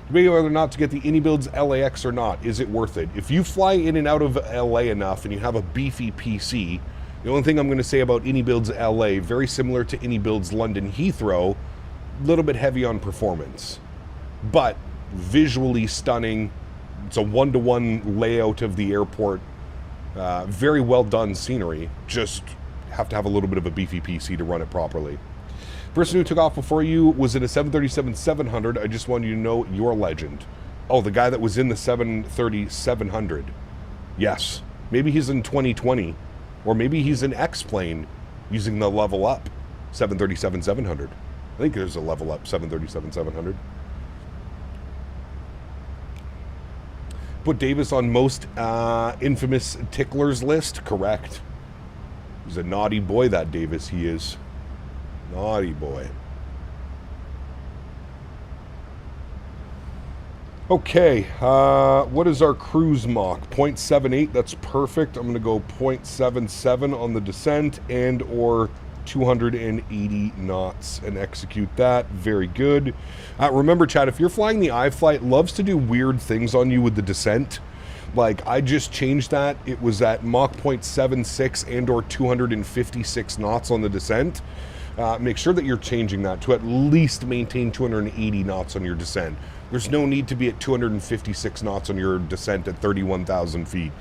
Speaker 2: Debating whether or not to get the AnyBuilds LAX or not. Is it worth it? If you fly in and out of LA enough and you have a beefy PC, the only thing I'm going to say about AnyBuilds LA, very similar to AnyBuilds London Heathrow, a little bit heavy on performance. But visually stunning. It's a one-to-one layout of the airport. Very well done scenery. Just have to have a little bit of a beefy PC to run it properly. Person who took off before you was in a 737-700. I just wanted you to know you're a legend. Oh, the guy that was in the 737-700. Yes. Maybe he's in 2020. Or maybe he's an X-plane using the level up 737-700. I think there's a level up 737-700. Put Davis on most infamous ticklers list. Correct. He's a naughty boy, that Davis. He is. Naughty boy. Okay, what is our cruise Mach? 0.78, that's perfect. I'm going to go 0.77 on the descent and or 280 knots and execute that. Very good. Remember, Chad, if you're flying the iFly, it loves to do weird things on you with the descent. Like, I just changed that. It was at Mach 0.76 and or 256 knots on the descent. Make sure that you're changing that to at least maintain 280 knots on your descent. There's no need to be at 256 knots on your descent at 31,000 feet.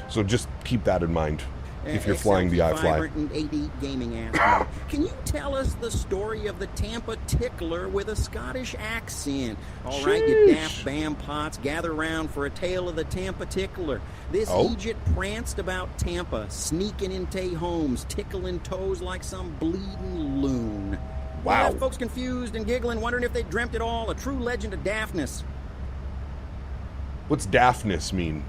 Speaker 2: So just keep that in mind if you're flying the iFly.
Speaker 5: 580 gaming app. Can you tell us the story of the Tampa tickler with a Scottish accent? All right, you daft bam pots, gather round for a tale of the Tampa tickler. This Egypt pranced about Tampa, sneaking into homes, tickling toes like some bleeding loon.
Speaker 2: Wow.
Speaker 5: Folks confused and giggling, wondering if they dreamt it all. A true legend of daftness.
Speaker 2: What's daftness mean?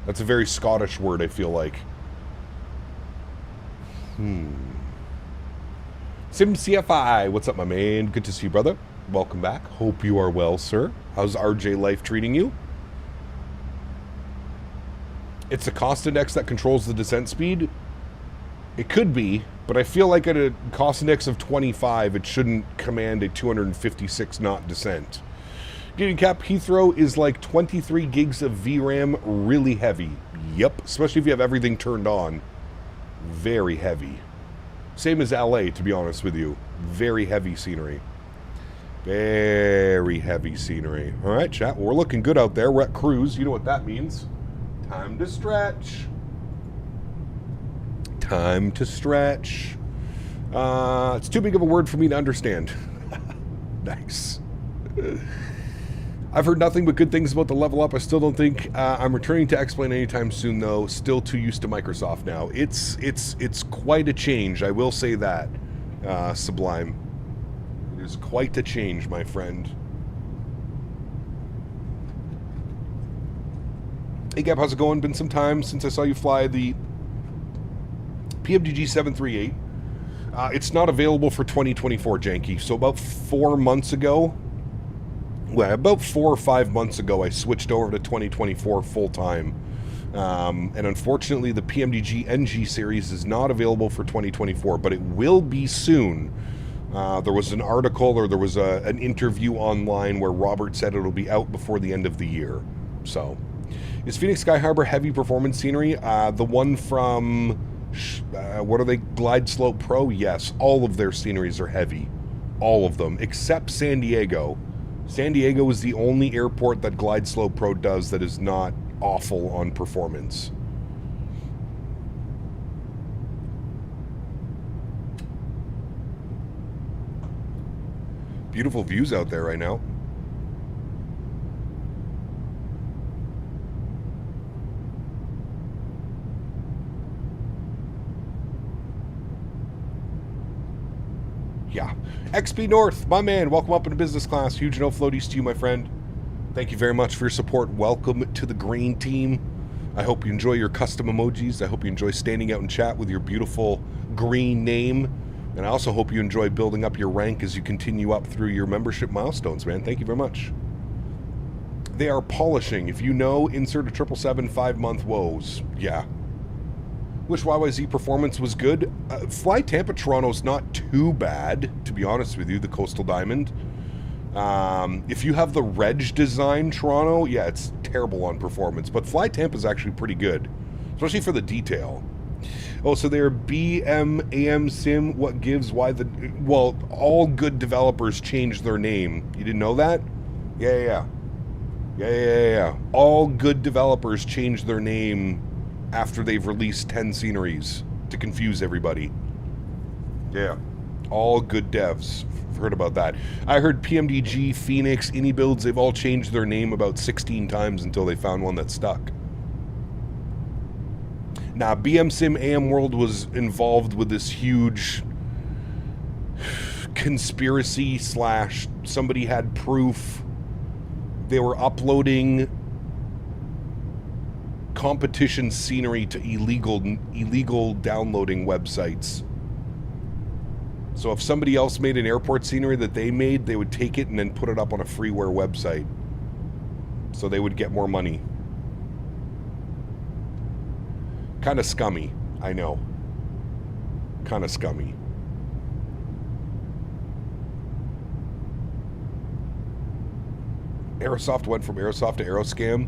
Speaker 2: That's a very Scottish word, I feel like. SimCFI, what's up, my man? Good to see you, brother. Welcome back. Hope you are well, sir. How's RJ life treating you? It's the cost index that controls the descent speed. It could be, but I feel like at a cost index of 25, it shouldn't command a 256 knot descent. Getting cap Heathrow is like 23 gigs of VRAM, really heavy. Yep, especially if you have everything turned on. Very heavy. Same as LA, to be honest with you. Very heavy scenery. Very heavy scenery. All right, chat. Well, we're looking good out there. We're at cruise. You know what that means. Time to stretch. Time to stretch. It's too big of a word for me to understand. Nice. I've heard nothing but good things about the level up. I still don't think I'm returning to X-Plane anytime soon, though. Still too used to Microsoft now. It's quite a change, I will say that, Sublime. It is quite a change, my friend. Hey, Gab, how's it going? Been some time since I saw you fly the PMDG 738. It's not available for 2024, Janky. So about 4 months ago, well, about 4 or 5 months ago, I switched over to 2024 full-time. And unfortunately, the PMDG NG series is not available for 2024, but it will be soon. There was an article, or there was an interview online where Robert said it'll be out before the end of the year. So, is Phoenix Sky Harbor heavy performance scenery? The one from, what are they, Glide Slope Pro? Yes, all of their sceneries are heavy. All of them, except San Diego. San Diego is the only airport that Glide Slope Pro does that is not awful on performance. Beautiful views out there right now. Yeah. XP North, my man, welcome up into business class. Huge no floaties to you, my friend. Thank you very much for your support. Welcome to the green team. I hope you enjoy your custom emojis. I hope you enjoy standing out in chat with your beautiful green name. And I also hope you enjoy building up your rank as you continue up through your membership milestones, man. Thank you very much. They are polishing. If you know, insert a 777 5-month woes. Yeah. Wish YYZ performance was good. Fly Tampa Toronto's not too bad, to be honest with you, the Coastal Diamond. If you have the Reg design Toronto, yeah, it's terrible on performance. But Fly Tampa is actually pretty good, especially for the detail. Oh, so they're BM Sim. What gives? Why the? Well, all good developers change their name. You didn't know that? Yeah. All good developers change their name after they've released 10 sceneries to confuse everybody. Yeah. All good devs. I've heard about that. I heard PMDG, Phoenix, AnyBuilds, they've all changed their name about 16 times until they found one that stuck. Now, BM Sim AM World was involved with this huge conspiracy / somebody had proof. They were uploading competition scenery to illegal downloading websites. So if somebody else made an airport scenery that they made, they would take it and then put it up on a freeware website. So they would get more money. Kind of scummy, I know. Kind of scummy. Aerosoft went from Aerosoft to Aeroscam.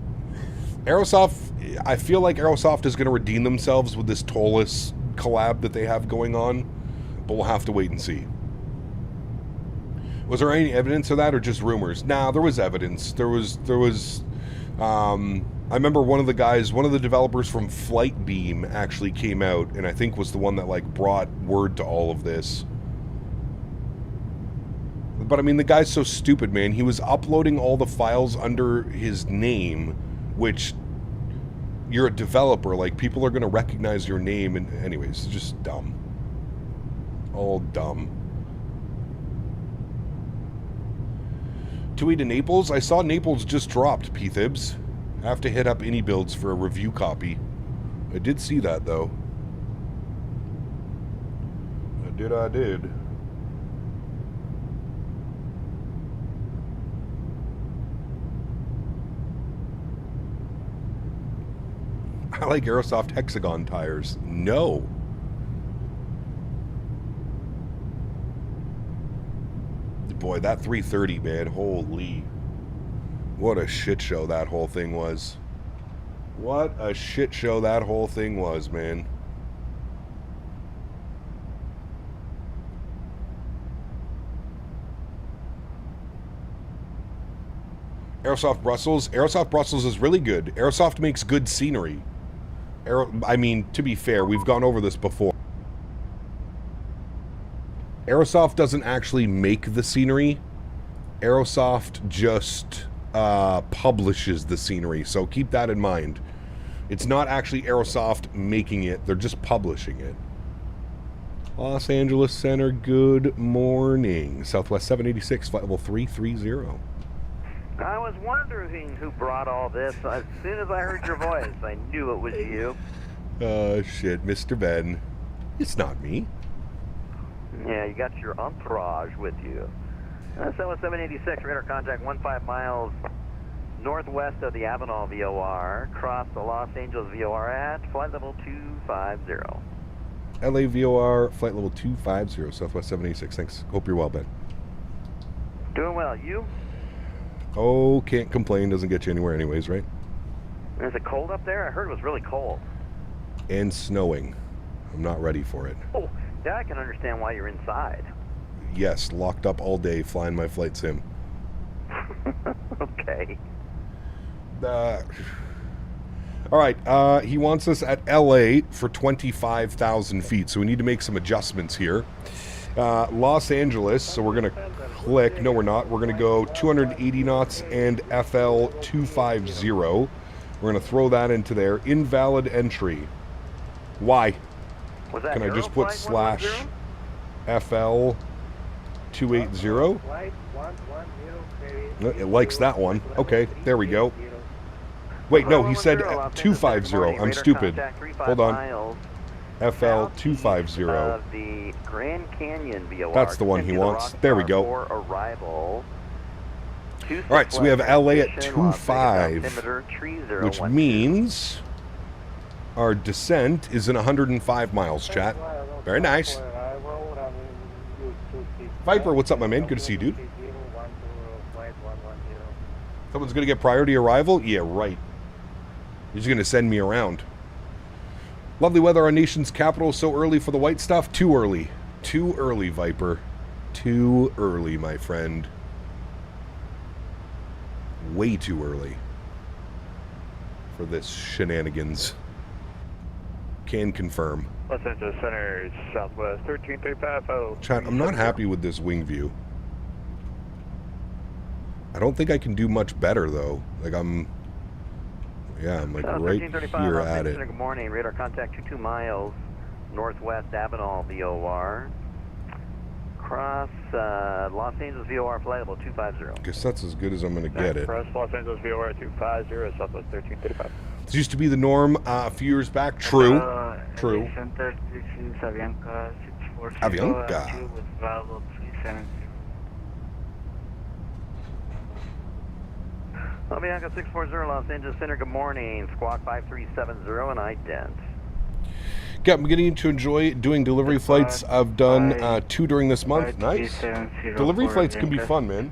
Speaker 2: Aerosoft, I feel like Aerosoft is going to redeem themselves with this Tolus collab that they have going on, but we'll have to wait and see. Was there any evidence of that or just rumors? Nah, there was evidence. There was I remember one of the developers from Flight Beam actually came out and I think was the one that like brought word to all of this. But I mean, the guy's so stupid, man. He was uploading all the files under his name, which you're a developer, like people are going to recognize your name, and anyways, it's just dumb. All dumb. Tui to Naples? I saw Naples just dropped, P-Thibs. I have to hit up AnyBuilds for a review copy. I did see that, though. I did. I like Aerosoft Hexagon tires. No. Boy, that 330, man. Holy. What a shit show that whole thing was. What a shit show that whole thing was, man. Aerosoft Brussels. Aerosoft Brussels is really good. Aerosoft makes good scenery. I mean, to be fair, we've gone over this before. Aerosoft doesn't actually make the scenery. Aerosoft just publishes the scenery, so keep that in mind. It's not actually Aerosoft making it, they're just publishing it. Los Angeles Center, good morning. Southwest 786, flight level 330.
Speaker 6: I was wondering who brought all this. As soon as I heard your voice, I knew it was you.
Speaker 2: Shit, Mr. Ben. It's not me.
Speaker 6: Yeah, you got your entourage with you. Southwest 786, radar contact 15 miles northwest of the Avenal VOR. Cross the Los Angeles VOR at flight level 250.
Speaker 2: LA VOR, flight level 250, Southwest 786. Thanks. Hope you're well, Ben.
Speaker 6: Doing well. You?
Speaker 2: Oh, can't complain. Doesn't get you anywhere anyways, right?
Speaker 6: Is it cold up there? I heard it was really cold.
Speaker 2: And snowing. I'm not ready for it.
Speaker 6: Oh, yeah, I can understand why you're inside.
Speaker 2: Yes, locked up all day flying my flight sim.
Speaker 6: Okay.
Speaker 2: All right, he wants us at LA for 25,000 feet, so we need to make some adjustments here. Los Angeles, so we're going to click. No, we're not. We're going to go 280 knots and FL 250. We're going to throw that into there. Invalid entry. Why?
Speaker 6: Was that
Speaker 2: Can I just put slash FL 280? It likes that one. Okay, there we go. Wait, no, he said 250. I'm stupid. Hold on. FL 250.
Speaker 6: The Grand Canyon VOR.
Speaker 2: That's the one he wants. There we go.
Speaker 6: Arrival.
Speaker 2: All right, so we have LA at 25, which means our descent is in 105 miles, chat. Very nice. Viper, what's up, my man? Good to see you, dude. Someone's going to get priority arrival? Yeah, right. He's going to send me around. Lovely weather, our nation's capital. So early for the white stuff? Too early. Too early, Viper. Too early, my friend. Way too early for this shenanigans. Can confirm.
Speaker 7: Los Angeles Center, Southwest 1335.
Speaker 2: Chat, I'm not happy with this wing view. I don't think I can do much better, though. Like, I'm like right here at it.
Speaker 6: Good morning. Radar contact 22 miles northwest Avenal VOR. Cross Los Angeles VOR flight level 250.
Speaker 2: Guess that's as good as I'm going to get it.
Speaker 7: Cross Los Angeles VOR 250, Southwest 1335.
Speaker 2: This used to be the norm a few years back. True. True.
Speaker 8: Center, this is Avianca 640.
Speaker 2: Avianca.
Speaker 8: With Bravo 370.
Speaker 6: Avianca 640 Los Angeles Center, good morning. Squawk 5370 and ident.
Speaker 2: Yeah, I'm getting to enjoy doing delivery flights. I've done 2 during this month. Nice. Delivery flights can be fun, man.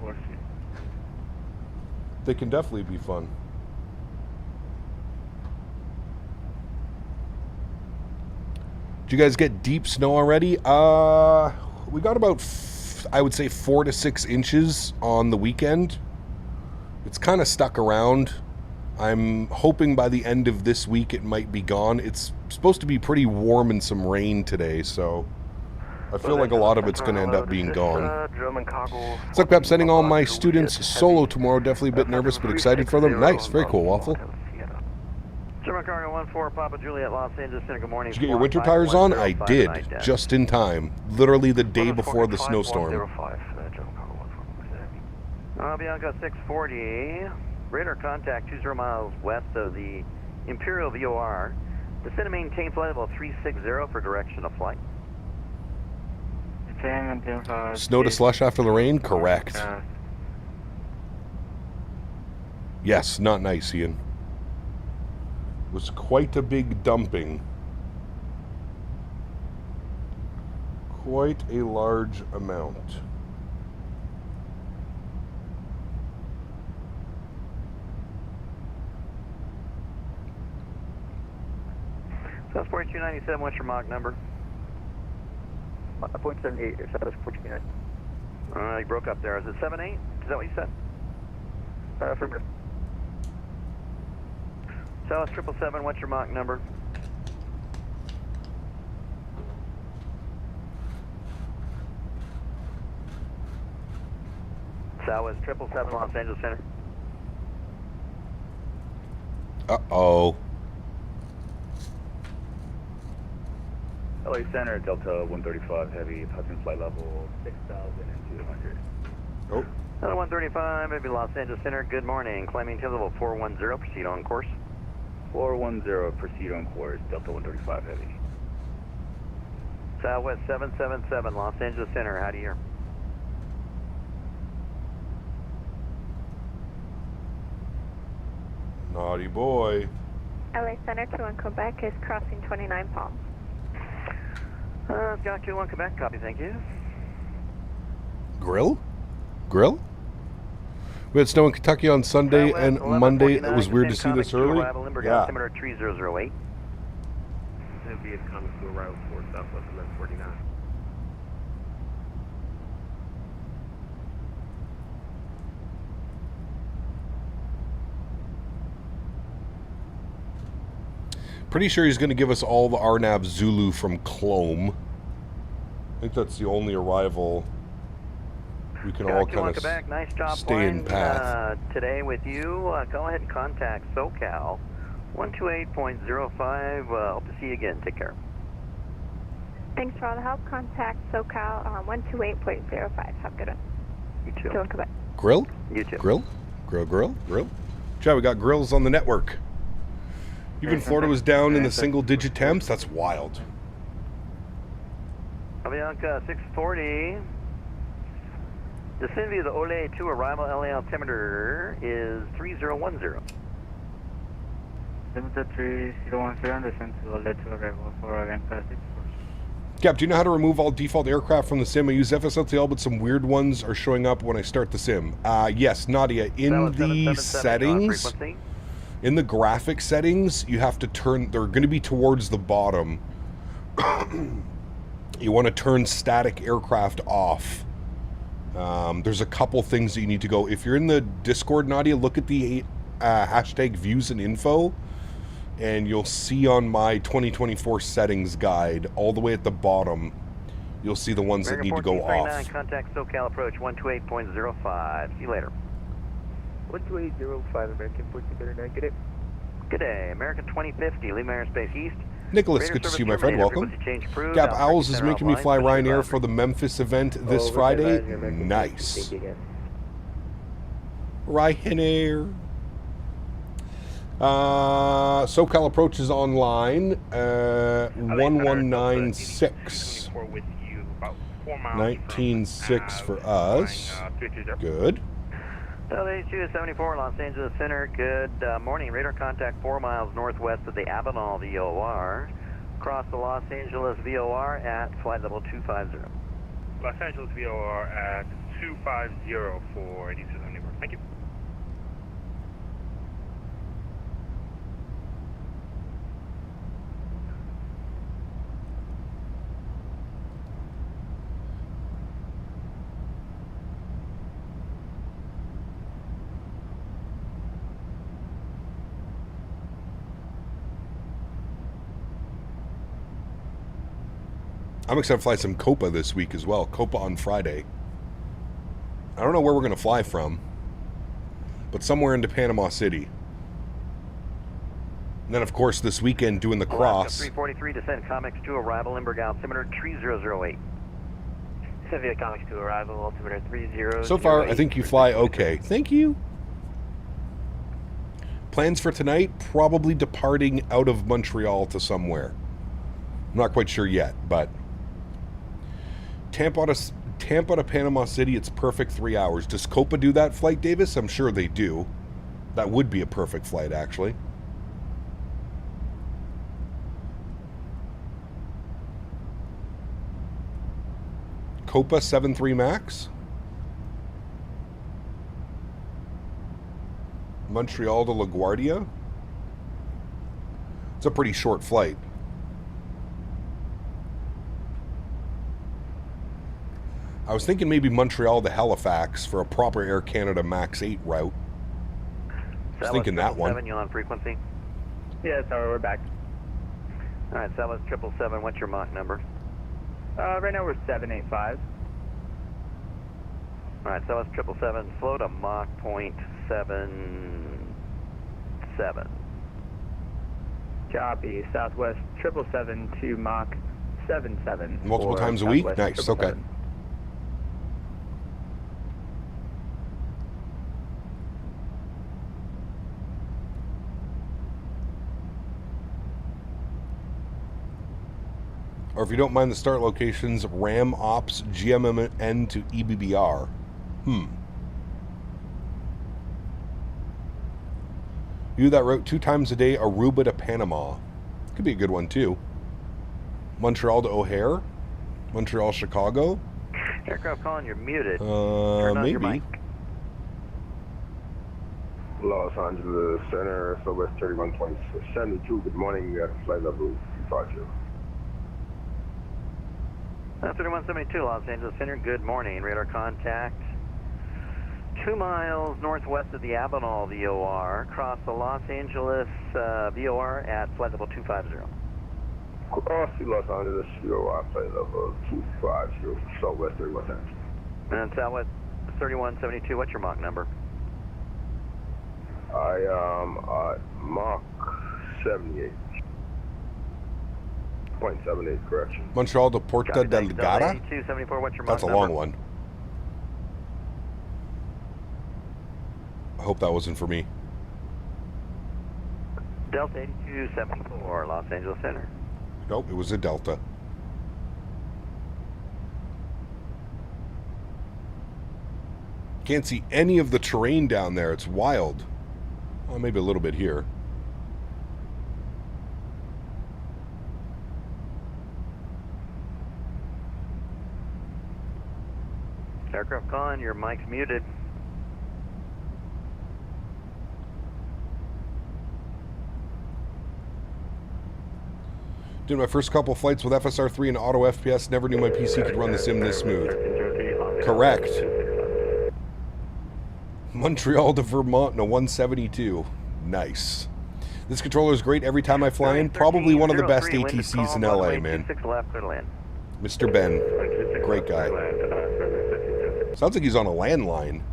Speaker 2: They can definitely be fun. Did you guys get deep snow already? We got about, I would say, 4 to 6 inches on the weekend. It's kind of stuck around. I'm hoping by the end of this week it might be gone. It's supposed to be pretty warm and some rain today, so I feel like a lot of it's going to end up being gone. Suck Pep sending all my students solo tomorrow. Definitely a bit nervous, but excited for them. Nice. Very cool, Waffle.
Speaker 6: German Cargo 14 Papa Juliet, Los Angeles Center, good morning.
Speaker 2: Did you get your winter tires on? I did, just in time. Literally the day before the snowstorm.
Speaker 6: Avianca 640, radar contact 20 miles west of the Imperial VOR. Descend and maintain flight level 360 for direction of flight.
Speaker 2: Snow to slush after the rain? Correct. Yes, not nice, Ian. Was quite a big dumping. Quite a large amount.
Speaker 6: South 4297, what's your Mach number?
Speaker 8: 0.78, South 4299.
Speaker 6: You broke up there. Is it 78? Is that what you said?
Speaker 8: Affirmative.
Speaker 6: South 777, what's your Mach number? Southwest 777, Los Angeles Center.
Speaker 2: Uh-oh.
Speaker 7: LA Center, Delta 135 Heavy, passing flight level 6,200.
Speaker 2: Oh.
Speaker 6: Delta 135, maybe Los Angeles Center, good morning. Climbing to level 410, proceed on course.
Speaker 7: 410, proceed on course, Delta 135 Heavy.
Speaker 6: Southwest 777, Los Angeles Center, how do you hear?
Speaker 2: Naughty boy.
Speaker 9: LA Center 21 Quebec is crossing 29 Palms.
Speaker 6: Scott 21 Quebec, copy, thank you.
Speaker 2: Grill? Grill? We had snow in Kentucky on Sunday and Monday. It was weird to see this early. Yeah.
Speaker 6: Altimeter 3008.
Speaker 7: It'll be coming to arrival for Southwest 1149.
Speaker 2: Pretty sure he's going to give us all the RNAV Zulu from Clome. I think that's the only arrival we can all kind of
Speaker 6: nice job
Speaker 2: stay in path.
Speaker 6: Today with you. Go ahead and contact SoCal 128.05. Hope to see you again. Take care.
Speaker 9: Thanks for all the help. Contact SoCal 128.05. Have a good one.
Speaker 6: You too.
Speaker 9: Still in Quebec.
Speaker 2: Grill?
Speaker 6: You too.
Speaker 2: Grill? Grill? Chad, we got grills on the network. Even Florida was down in the single-digit temps. That's wild.
Speaker 6: Avianca 640. Descend via the Ole 2 arrival. LA altimeter is 3010.
Speaker 8: Altimeter 3010, descend to Ole 2 arrival for Avianca 640.
Speaker 2: Cap, do you know how to remove all default aircraft from the sim? I use FSLTL, but some weird ones are showing up when I start the sim. Yes, Nadya, in the settings, in the graphic settings, you have to turn, they're going to be towards the bottom. You want to turn static aircraft off. There's a couple things that you need to go. If you're in the Discord, Nadya, look at the hashtag views and info. And you'll see on my 2024 settings guide, all the way at the bottom, you'll see the ones that need to go off.
Speaker 6: Contact SoCal approach 128.05. See you later.
Speaker 8: 128.05, American 1439. Good day.
Speaker 6: Good day. American 2050, leave my airspace east.
Speaker 2: Nicholas, good to see you, my friend. Welcome. Gap Owls is making me fly Ryanair for the Memphis event this Friday. Nice. Ryanair. SoCal approach is online. 1196. 19.6 for us. Good.
Speaker 6: Souza 74, Los Angeles Center. Good morning. Radar contact 4 miles northwest of the Avenal VOR. Cross the Los Angeles VOR at flight level 250.
Speaker 7: Los Angeles VOR at 250 for 8274. Thank you.
Speaker 2: I'm excited to fly some Copa this week as well. Copa on Friday. I don't know where we're going to fly from, but somewhere into Panama City. And then, of course, this weekend doing the cross.
Speaker 6: 343, descend Comex 2, arrival, Limburg altimeter 3008.
Speaker 8: Via Comex 2, arrival, altimeter 3008.
Speaker 2: So far, I think you fly okay. Thank you. Plans for tonight, probably departing out of Montreal to somewhere. I'm not quite sure yet, but Tampa to Panama City, it's perfect 3 hours. Does Copa do that flight, Davis? I'm sure they do. That would be a perfect flight, actually. Copa 73 Max. Montreal to LaGuardia. It's a pretty short flight. I was thinking maybe Montreal to Halifax for a proper Air Canada MAX8 route. I was thinking that one.
Speaker 6: You on frequency?
Speaker 8: Yeah, sorry, we're back.
Speaker 6: All right, Southwest 777, what's your Mach number?
Speaker 8: Right now we're 785.
Speaker 6: All right, Southwest 777, flow to Mach .77.
Speaker 8: Copy. Southwest 777 to Mach 77.
Speaker 2: Multiple times a week? Nice, okay. Or if you don't mind the start locations, RAM Ops, GMMN to EBBR. You do that route 2 times a day, Aruba to Panama. Could be a good one too. Montreal to O'Hare. Montreal, Chicago.
Speaker 6: Aircraft calling, you're muted. Turn on your mic.
Speaker 10: Los Angeles Center, Southwest 312672. Good morning. We have flight level 250.
Speaker 6: 3172, Los Angeles Center. Good morning. Radar contact 2 miles northwest of the Avenal VOR. Cross the Los Angeles VOR at flight level 250.
Speaker 10: Cross the Los Angeles VOR, flight level 250, Southwest 3172.
Speaker 6: And Southwest 3172, what's your Mach number?
Speaker 10: I am at Mach 78. 0.78, correction.
Speaker 2: Montreal to Porta Delgada? That's a long one. I hope that wasn't for me.
Speaker 6: Delta 8274, Los Angeles Center.
Speaker 2: Nope, it was a Delta. Can't see any of the terrain down there. It's wild. Oh, maybe a little bit here.
Speaker 6: Aircraft calling, your mic's muted.
Speaker 2: Did my first couple flights with FSR3 and auto FPS. Never knew my PC could run the sim this smooth. Correct. Montreal to Vermont in a 172. Nice. This controller is great every time I fly in. Probably one of the best ATCs in LA, man. Mr. Ben. Great guy. Sounds like he's on a landline.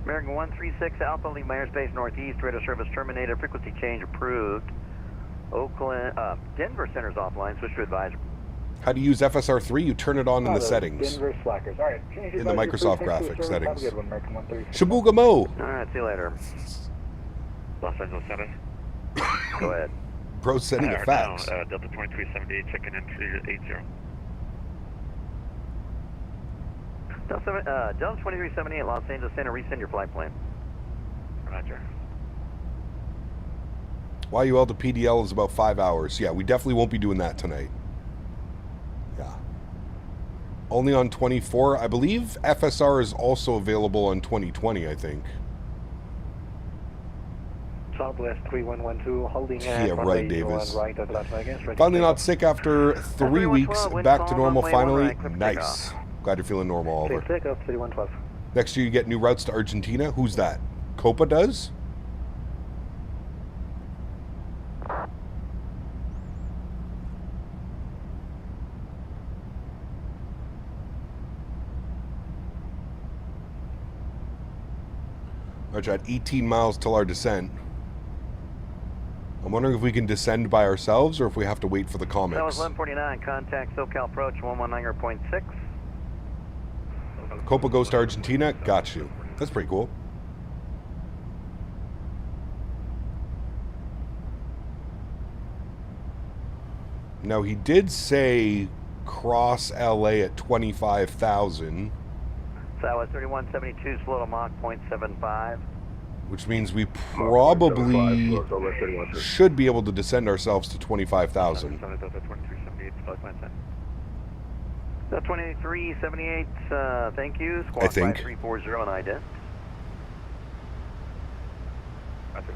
Speaker 6: American 136 Alpha, leave my airspace northeast. Radar service terminated. Frequency change approved. Oakland, Denver center's offline. Switch to advisor.
Speaker 2: How to use FSR3? You turn it on in the settings.
Speaker 11: Denver slackers. All right.
Speaker 2: In the Microsoft graphics settings.
Speaker 11: Have a good one, American 136.
Speaker 2: Shabuga Mo.
Speaker 6: All right, see you later.
Speaker 7: Los Angeles 7.
Speaker 6: Go ahead.
Speaker 2: Bro's sending a fax.
Speaker 7: Delta 2378, checking in 380.
Speaker 6: Delta 2378, Los Angeles Center, resend your flight plan.
Speaker 7: Roger.
Speaker 2: YUL to PDL is about 5 hours. Yeah, we definitely won't be doing that tonight. Yeah. Only on 24. I believe FSR is also available on 2020, I think.
Speaker 11: Southwest 3112, holding
Speaker 2: yeah, right, Davis.
Speaker 11: Right at Las Vegas.
Speaker 2: Finally not sick after 3 weeks. Back to normal finally. Nice. Glad you're feeling normal, Oliver.
Speaker 11: Takeoff 3112.
Speaker 2: Next year you get new routes to Argentina. Who's that? Copa does? Roger, at 18 miles till our descent. I'm wondering if we can descend by ourselves or if we have to wait for the comics.
Speaker 6: That was 1149. Contact SoCal approach 119.6.
Speaker 2: Copa goes to Argentina. Got you. That's pretty cool. Now, he did say cross LA at 25,000.
Speaker 6: Southwest 3172, slow to Mach 0.75.
Speaker 2: Which means we probably should be able to descend ourselves to 25,000.
Speaker 6: 2378, thank you. Squawk
Speaker 2: I think.
Speaker 6: 5340 on IDENT.
Speaker 7: That's it,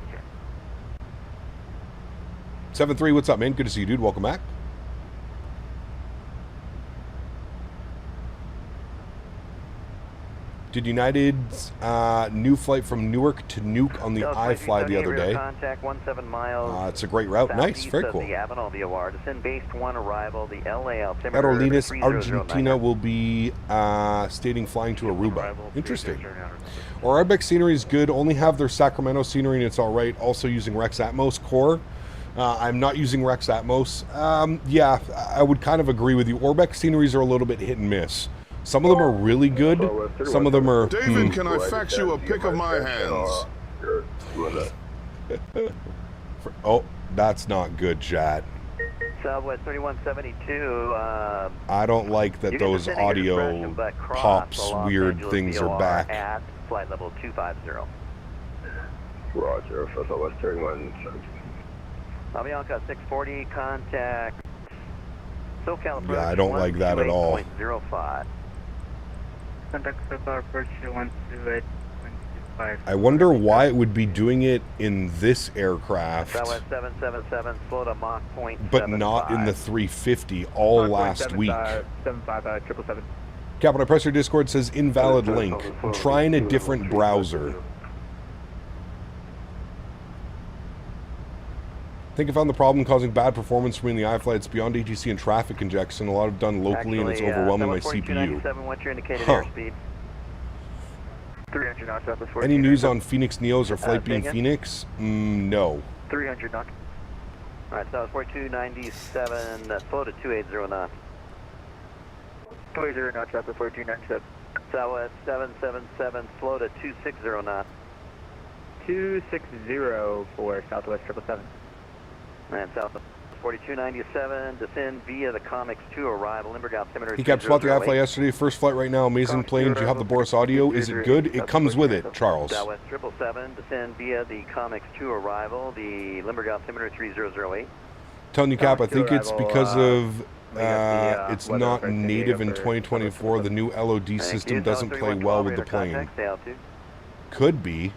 Speaker 7: sir.
Speaker 2: 7-3, what's up, man? Good to see you, dude. Welcome back. Did United's new flight from Newark to Nuke on the iFly the other day?
Speaker 6: Contact 17 miles.
Speaker 2: It's a great route. Nice, very cool.
Speaker 6: The Avenal VOR. Descend base 1 arrival. The LA altimeter.
Speaker 2: Carolinas, Argentina will be stating flying to Aruba. Interesting. Our Arbex scenery is good. Only have their Sacramento scenery and it's all right. Also using Rex Atmos core. I'm not using Rex Atmos. Yeah, I would kind of agree with you. Orbex sceneries are a little bit hit and miss. Some of them are really good. Some of them are...
Speaker 4: David, can I fax you a pic of my hands?
Speaker 2: Oh, that's not good, chat.
Speaker 6: Southwest 3172.
Speaker 2: I don't like that those audio pops, weird things are back.
Speaker 6: At flight level 250.
Speaker 10: Roger, Southwest 3172.
Speaker 6: Avianca 640, contact SoCal approach.
Speaker 2: Yeah, I don't like that at all.
Speaker 6: 128.05.
Speaker 8: Contact SoCal approach 128.25.
Speaker 2: I wonder why it would be doing it in this aircraft,
Speaker 6: Southwest 777, slow to Mach 0.75.
Speaker 2: but not in the 350 all last week.
Speaker 8: 777.
Speaker 2: Captain, I press your Discord, says invalid link. I'm trying a different browser. I think I found the problem causing bad performance for me in the iFly. It's beyond ATC and traffic injection. A lot of done locally, and it's overwhelming my CPU.
Speaker 6: What's your indicated
Speaker 2: Huh.
Speaker 6: airspeed?
Speaker 8: 300 knots up before.
Speaker 2: Any news on Phoenix Neos or flight being Phoenix? No.
Speaker 8: 300 knots.
Speaker 6: All right, so it's 4297, slow to 280 knots.
Speaker 8: 280 knots up before 297.
Speaker 6: Southwest 777, slow to 260 knots.
Speaker 8: 260 for Southwest 777.
Speaker 6: And Southwest 4297, descend via the Comics 2 arrival, Limburg altimeter.
Speaker 2: He kept spot the iFly yesterday. First flight right now. Amazing plane. Do you have the Boris audio? Is it good? It comes with it, Charles.
Speaker 6: Southwest 777, descend via the Comics 2 arrival, the Limburg altimeter 3008.
Speaker 2: Telling you, Cap, I think it's because of It's not native in 2024. The new LOD system doesn't play well with the plane. Could be.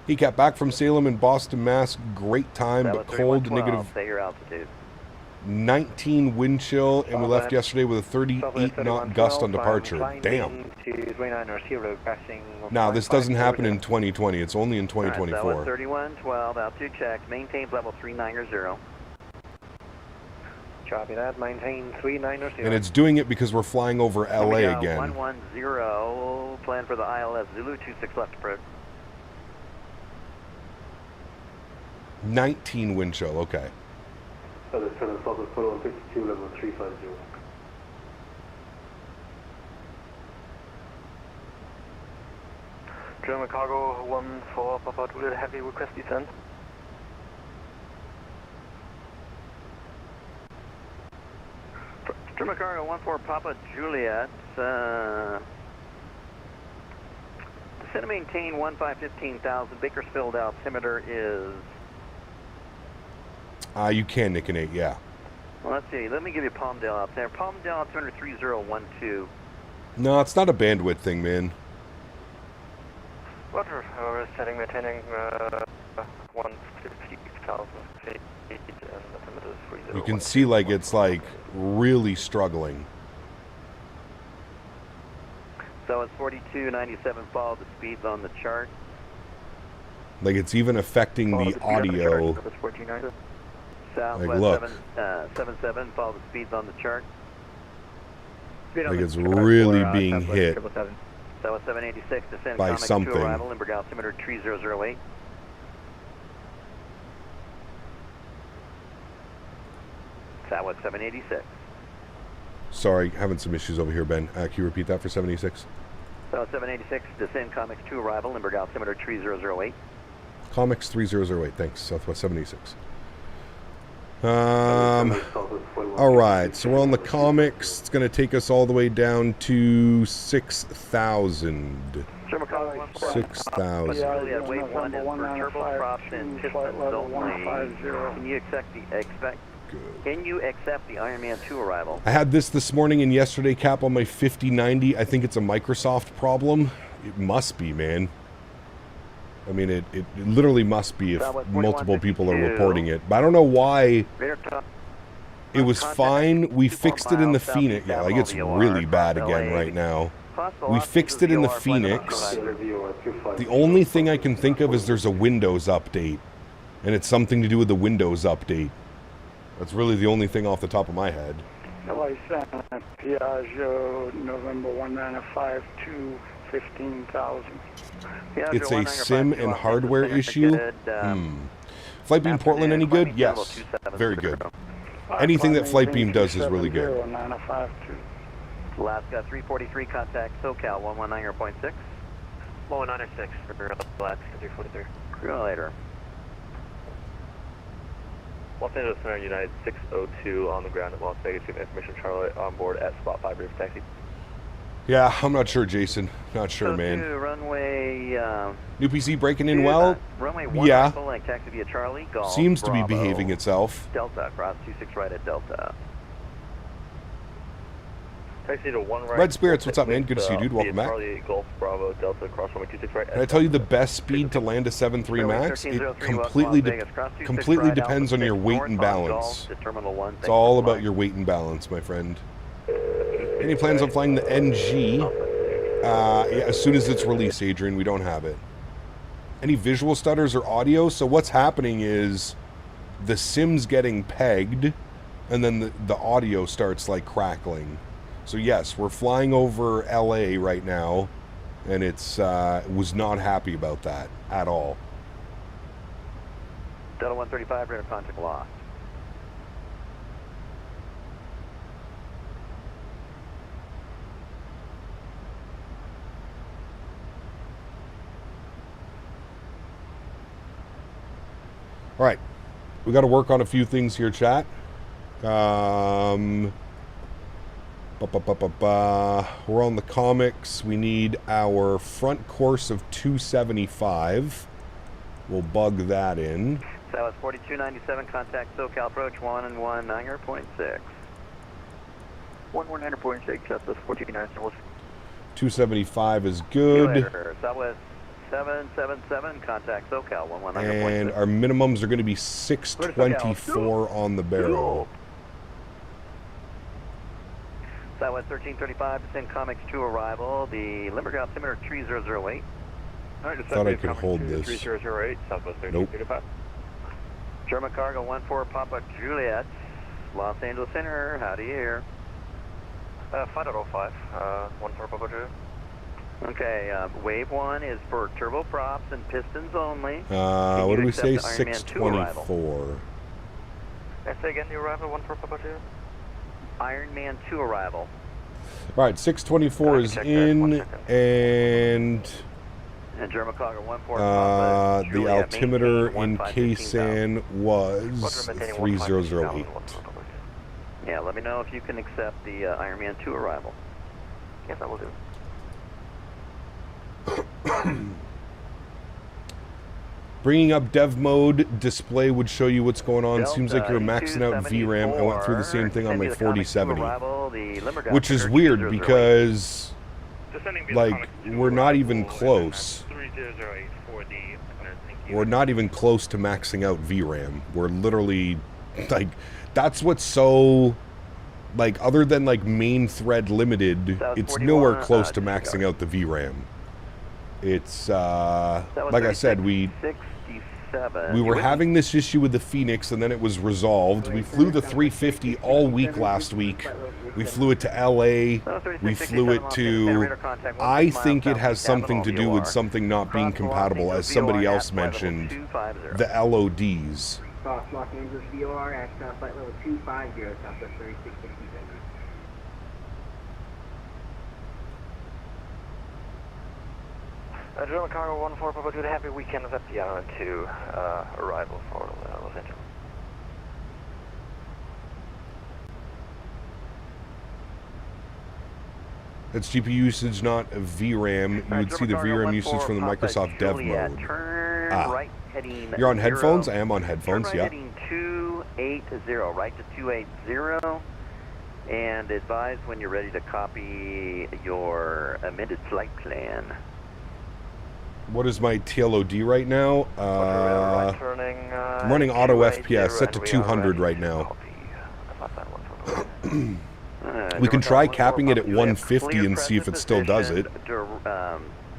Speaker 2: He got back from Salem and Boston, Mass. Great time, but cold, negative 19 wind chill, and we left yesterday with a 38 knot gust on departure. Damn. Now, this doesn't happen in 2020. It's only in 2024.
Speaker 6: Right, 3112, altitude check, maintains level 390.
Speaker 11: Copy that, maintain 390.
Speaker 2: And it's doing it because we're flying over LA again.
Speaker 6: 110, plan for the ILS Zulu 26 left approach.
Speaker 2: 19 wind chill, okay.
Speaker 11: So the South is put on 52, level 350.
Speaker 8: German cargo 14, Papa Juliet, heavy request descent.
Speaker 6: German cargo 14, Papa Juliet, descend to maintain 15,000, Bakersfield altimeter is...
Speaker 2: You can, Nick and 8, yeah.
Speaker 6: Well, let's see. Let me give you Palmdale out there. Palmdale altimeter 3012.
Speaker 2: No, it's not a bandwidth thing, man.
Speaker 8: Roger. We're setting maintaining 150,000 feet and altimeter is 3012.
Speaker 2: You can see, like, it's, like, really struggling.
Speaker 6: So it's 4297, follow the speeds on the chart.
Speaker 2: Like, it's even affecting the audio.
Speaker 6: Southwest
Speaker 2: Like, look.
Speaker 6: 77, follow the speeds on the chart.
Speaker 2: Like, it's really being hit
Speaker 6: Southwest 786, descend
Speaker 2: by
Speaker 6: Comic
Speaker 2: something.
Speaker 6: to arrival, Limburg altimeter 3008. Southwest 786.
Speaker 2: Sorry, having some issues over here, Ben. Can you repeat that for 786?
Speaker 6: Southwest 786, descend Comics to arrival, Limburg altimeter 3008.
Speaker 2: Comics 3008, thanks. Southwest 786. Alright, so we're on the comics. It's going to take us all the way down to 6,000. 6,000.
Speaker 6: Yeah, wave 1 is for turbo props and pistons only. Can you accept the Iron Man 2 arrival?
Speaker 2: I had this morning and yesterday, Cap, on my 5090. I think it's a Microsoft problem. It must be, man. I mean, it literally must be if multiple people are reporting it. But I don't know why. It was fine. We fixed it in the Phoenix. Yeah, like it's really bad again right now. We fixed it in the Phoenix. The only thing I can think of is there's a Windows update. And it's something to do with the Windows update. That's really the only thing off the top of my head.
Speaker 12: Piaggio, November 1952, 15,000.
Speaker 2: It's a sim and hardware issue. Flightbeam Portland any good? Yes. Very good. Anything that Flightbeam does is really good.
Speaker 6: Alaska 343, contact SoCal 119.6.
Speaker 8: 196 for Alaska 343.
Speaker 6: Later.
Speaker 8: Los Angeles Center United 602 on the ground at Las Vegas. Give information Charlotte on board at spot 5 rear taxi.
Speaker 2: Yeah, I'm not sure, Jason. Not sure, man.
Speaker 6: Runway,
Speaker 2: New PC breaking in well?
Speaker 6: Runway 1
Speaker 2: yeah.
Speaker 6: Like taxi via Charlie, Golf,
Speaker 2: seems to be
Speaker 6: Bravo,
Speaker 2: behaving itself.
Speaker 6: Delta, cross 26 right at Delta.
Speaker 8: Taxi to 1 right.
Speaker 2: Red Spirits, what's up, man? Good to see you, dude. Welcome back.
Speaker 8: Charlie, Golf, Bravo, Delta, cross runway 26 right.
Speaker 2: Can I tell you the best speed to land a 7.3 MAX? It completely depends on your weight and balance. It's all about your weight and balance, my friend. Any plans on flying the NG? Yeah, as soon as it's released, Adrian. We don't have it. Any visual stutters or audio? So what's happening is the sim's getting pegged, and then the audio starts like crackling. So yes, we're flying over LA right now, and it's was not happy about that at all.
Speaker 6: Delta 135, radar contact lost.
Speaker 2: All right, we got to work on a few things here, chat. We're on the comics. We need our front course of 275. We'll bug that in.
Speaker 6: Southwest 4297, contact SoCal approach 119.6. 119.6, that's 429.
Speaker 2: 275 is good.
Speaker 6: Southwest 777, contact SoCal 119.6.
Speaker 2: And our minimums are going to be 624 on the barrel.
Speaker 6: Southwest 1335, descend Comics 2 arrival, the Limburg altimeter 3008.
Speaker 2: Thought I could hold this.
Speaker 8: 3008, Southwest
Speaker 2: Nope.
Speaker 8: 1335.
Speaker 6: German cargo 14 Papa Juliet, Los Angeles Center, how do you hear?
Speaker 8: 5.05, 14 Papa Juliet.
Speaker 6: Okay, wave 1 is for turboprops and pistons only.
Speaker 2: What do we say?
Speaker 6: accept the Iron Man 2 arrival?
Speaker 2: 624.
Speaker 8: Say again the arrival, 14 Papa Juliet.
Speaker 6: Iron Man 2 arrival.
Speaker 2: All right, 624 is in, and
Speaker 6: German cargo 14 Papa
Speaker 2: the
Speaker 6: Juliet,
Speaker 2: altimeter
Speaker 6: maintain
Speaker 2: in
Speaker 6: 15,000.
Speaker 2: Ksan was 3008.
Speaker 6: Yeah, let me know if you can accept the Iron Man 2 arrival.
Speaker 8: Yes, I will do.
Speaker 2: Bringing up dev mode display would show you what's going on. Seems like you're maxing out VRAM. I went through the same thing on my 4070, which is weird because like we're not even close. We're not even close to maxing out VRAM. We're literally like, that's what's so like, other than like main thread limited, it's nowhere close to maxing out the VRAM. It's like I said, we were having this issue with the Phoenix, and then it was resolved. We flew the 350 all week last week. We flew it to LA. We flew it to, I think it has something to do with something not being compatible, as somebody else mentioned, the LODs.
Speaker 13: Los Angeles VOR at flight level 250, Southwest 3667.
Speaker 8: German cargo 14 Papa Juliet, happy weekend at the Iron 2 arrival for Los Angeles.
Speaker 2: It's GPU usage, not VRAM. You would see the VRAM usage from the Microsoft Dev mode.
Speaker 6: Right heading
Speaker 2: You're on headphones? I am on headphones,
Speaker 6: right
Speaker 2: yeah.
Speaker 6: Heading 280, right to 280. And advise when you're ready to copy your amended flight plan.
Speaker 2: What is my TLOD right now? I'm running auto FPS, set to 200 right now. We can try capping it at 150 and see if it still does it.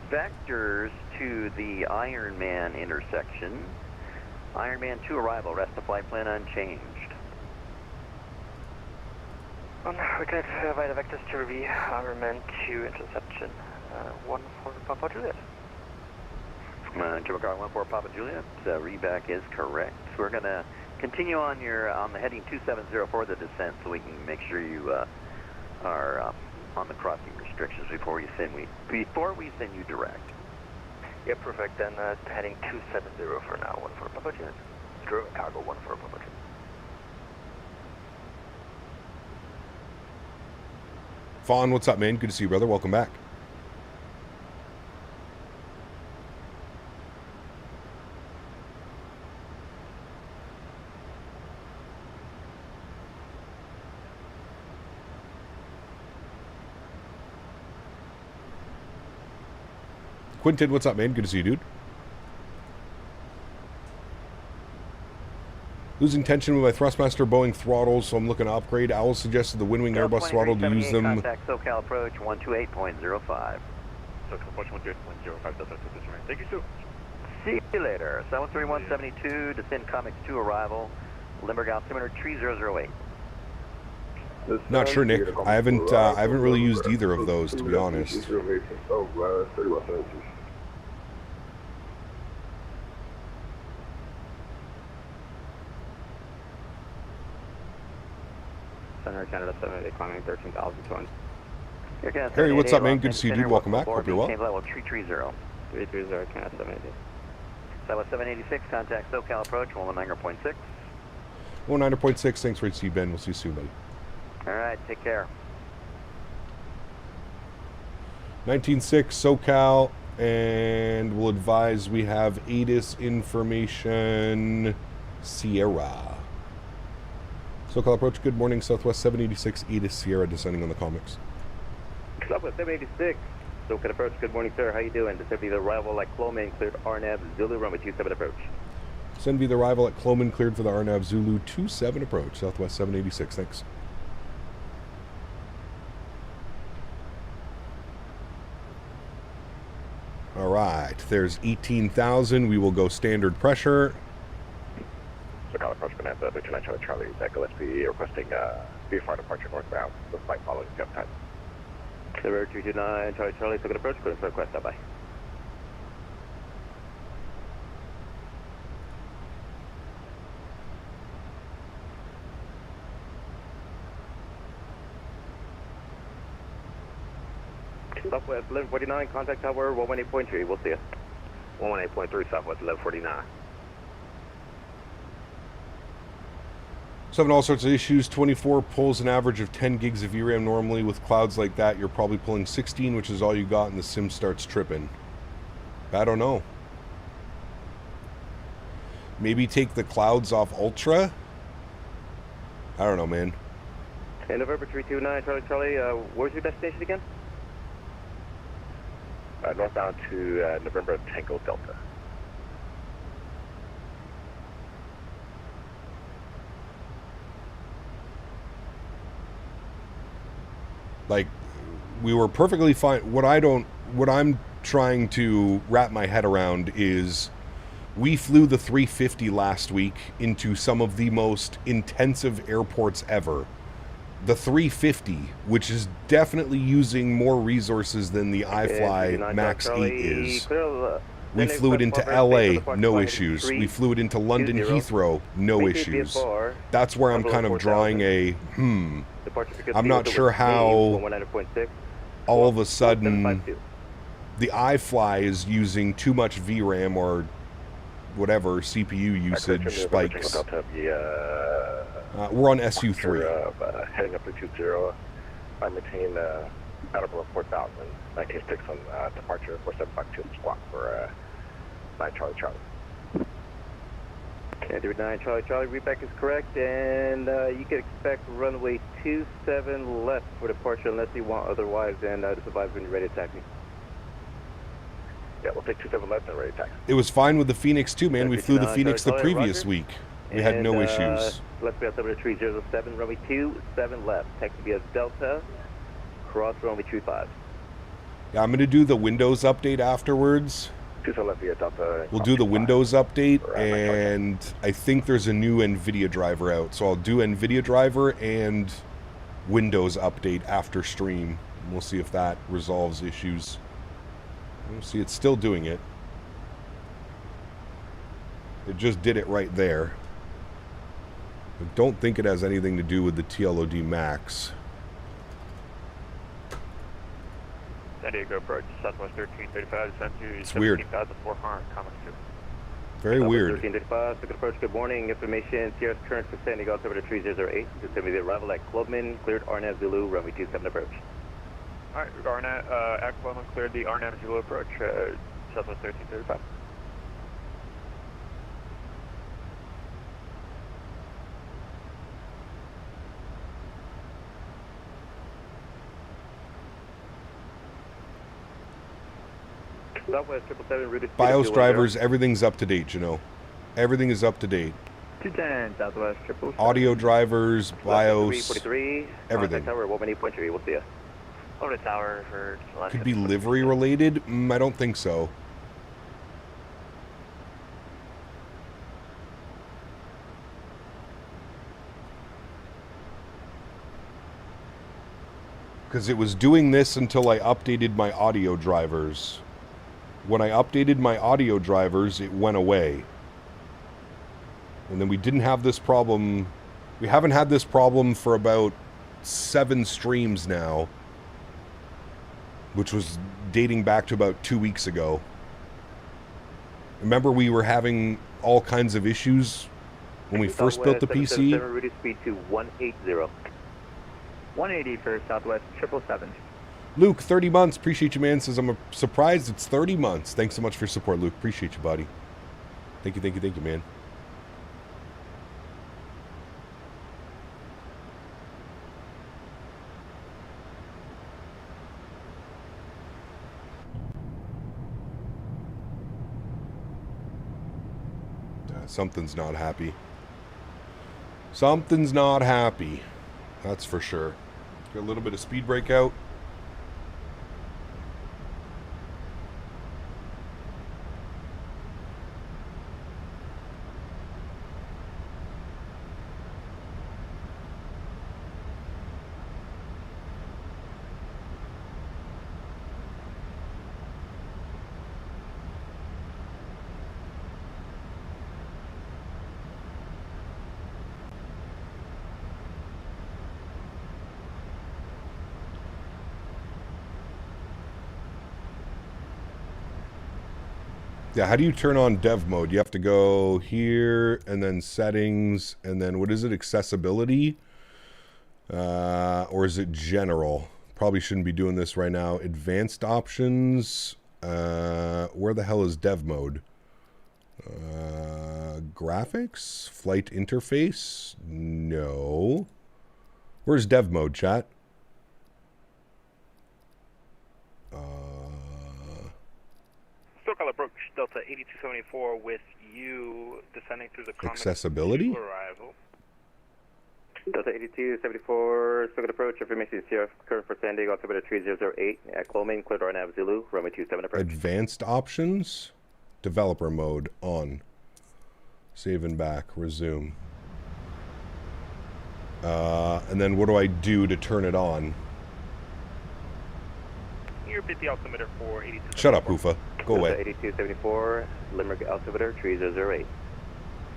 Speaker 6: Vectors to the Iron Man intersection. Iron Man 2 arrival, rest of flight plan unchanged.
Speaker 8: We connect via the vectors to review Iron Man 2 interception. 14 Papa Juliet.
Speaker 6: German cargo 14 Papa Juliet, reback is correct. We're going to continue on the heading 2704 for the descent, so we can make sure you are on the crossing restrictions before we send you direct.
Speaker 8: Yeah, perfect. Then heading 270 for now, 14 Papa Juliet. German cargo 14 Papa Juliet.
Speaker 2: Fawn, what's up, man? Good to see you, brother. Welcome back. Quinton, what's up, man? Good to see you, dude. Losing tension with my Thrustmaster Boeing throttles, so I'm looking to upgrade. Owl suggested the Windwing Airbus throttle to use them.
Speaker 6: Contact SoCal approach 128.05.
Speaker 7: SoCal approach 128.05, that's our position. Thank you, Sue.
Speaker 6: See you later. 73172, descend Comics 2 arrival. Limburg altimeter 3008.
Speaker 2: Not sure, Nick. I haven't really used either of those, to be honest.
Speaker 14: Center Canada 78, climbing 13,200.
Speaker 2: Harry, what's up, man? Good to see you, dude. Welcome back. Hope you're well.
Speaker 6: Level 330.
Speaker 14: 330, Canada 78.
Speaker 6: Southwest 786, contact SoCal approach 119.6.
Speaker 2: 119.6. Thanks for see you, Ben. We'll see you soon, buddy.
Speaker 6: All right, take care.
Speaker 2: 19.6 SoCal, and we'll advise we have ATIS information Sierra. SoCal approach, good morning, Southwest 786, Edith Sierra descending on the comics.
Speaker 8: Southwest 786, SoCal approach, good morning, sir. How you doing? Descend via the arrival at Cloman, cleared RNAV, Zulu, runway 27 approach.
Speaker 2: Descend via the arrival at Cloman, cleared for the RNAV Zulu 27 approach, Southwest 786, thanks. Alright, there's 18,000, we will go standard pressure.
Speaker 15: SoCal approach, Mentha, 59 Charlie Charlie, Echo SPE, requesting VFR departure northbound, with flight following jump time.
Speaker 8: Clear 329 Charlie Charlie, SoCal approach, clear for request, bye-bye. Southwest 1149, contact tower 118.3, we'll see you.
Speaker 15: 118.3, Southwest 1149.
Speaker 2: So having all sorts of issues. 24 pulls an average of 10 gigs of VRAM normally. With clouds like that, you're probably pulling 16, which is all you got, and the sim starts tripping. I don't know. Maybe take the clouds off Ultra? I don't know, man.
Speaker 8: Hey, November 329 Charlie Charlie, where's your destination again?
Speaker 15: Northbound to November Tango Delta.
Speaker 2: Like, we were perfectly fine. What I'm trying to wrap my head around is we flew the 350 last week into some of the most intensive airports ever. The 350, which is definitely using more resources than the iFly MAX8 is. We flew it into LA, no issues. We flew it into London Heathrow, no issues. That's where I'm kind of drawing a, I'm not sure how all of a sudden the iFly is using too much VRAM or whatever CPU usage spikes. We're on SU3.
Speaker 15: Heading up to 20. I maintain out of 4,000. 1906 on departure 4752 squawk for 9 Charlie Charlie.
Speaker 8: Okay, 9 Charlie Charlie, readback is correct, and you can expect runway 27 left for departure unless you want otherwise, and just advise when you're ready to taxi.
Speaker 15: Yeah, we'll take 27 left and ready to taxi.
Speaker 2: It was fine with the Phoenix too, man. We flew the Phoenix the previous week. We had no issues.
Speaker 8: Let's be outside of 307, runway 27 left. Taxi via Delta, cross runway 25.
Speaker 2: Yeah, I'm going to do the Windows update afterwards.
Speaker 15: 27 left via Delta.
Speaker 2: We'll do the Windows update, and I think there's a new NVIDIA driver out. So I'll do NVIDIA driver and Windows update after stream. And we'll see if that resolves issues. We'll see, it's still doing it. It just did it right there. I don't think it has anything to do with the TLOD Max.
Speaker 7: San Diego approach, Southwest 1335, descend to
Speaker 2: it's weird.
Speaker 7: 17,400, comic 2.
Speaker 2: Very weird.
Speaker 8: 1335, good approach, good morning. Information, Sierra's current for San Diego, altimeter 308. Descend via the arrival at Clubman, cleared RNAV Zulu, runway 27 approach.
Speaker 7: Alright, at Clubman, cleared the RNAV Zulu approach, Southwest 1335.
Speaker 8: Southwest 777 routed
Speaker 2: BIOS drivers, everything's up to date, you know. Everything is up to date.
Speaker 14: 210 Southwest 777.
Speaker 2: Audio drivers, BIOS,
Speaker 8: 343,
Speaker 2: everything.
Speaker 8: Tower 118.3, we'll see you.
Speaker 7: Over to tower for
Speaker 2: Could be livery related? I don't think so. Because it was doing this until I updated my audio drivers. When I updated my audio drivers, it went away. And then we didn't have this problem. We haven't had this problem for about 7 streams now. Which was dating back to about 2 weeks ago. Remember we were having all kinds of issues when we first built the PC?
Speaker 8: Routed speed to 180.
Speaker 14: 180 for Southwest 777.
Speaker 2: Luke, 30 months. Appreciate you, man. Says, I'm surprised it's 30 months. Thanks so much for your support, Luke. Appreciate you, buddy. Thank you, man. something's not happy. Something's not happy. That's for sure. Got a little bit of speed brake out. Yeah, how do you turn on dev mode? You have to go here and then settings and then what is it? Accessibility? Or is it general? Probably shouldn't be doing this right now. Advanced options. Where the hell is dev mode? Graphics? Flight interface? No. Where's dev mode, chat?
Speaker 7: SoCal approach Delta 8274 with you descending through the common
Speaker 2: Accessibility?
Speaker 7: arrival.
Speaker 8: Delta 8274, SoCal approach, information here, current for San Diego, altimeter 3008, at Clomane, Clear Nav Zulu, runway 27 approach.
Speaker 2: Advanced options? Developer mode on. Save and back, resume. And then what do I do to turn it on?
Speaker 7: You repeat the altimeter for 82.
Speaker 2: Shut up, Hoofa. Go away.
Speaker 8: 8274, Limerick altimeter 3008.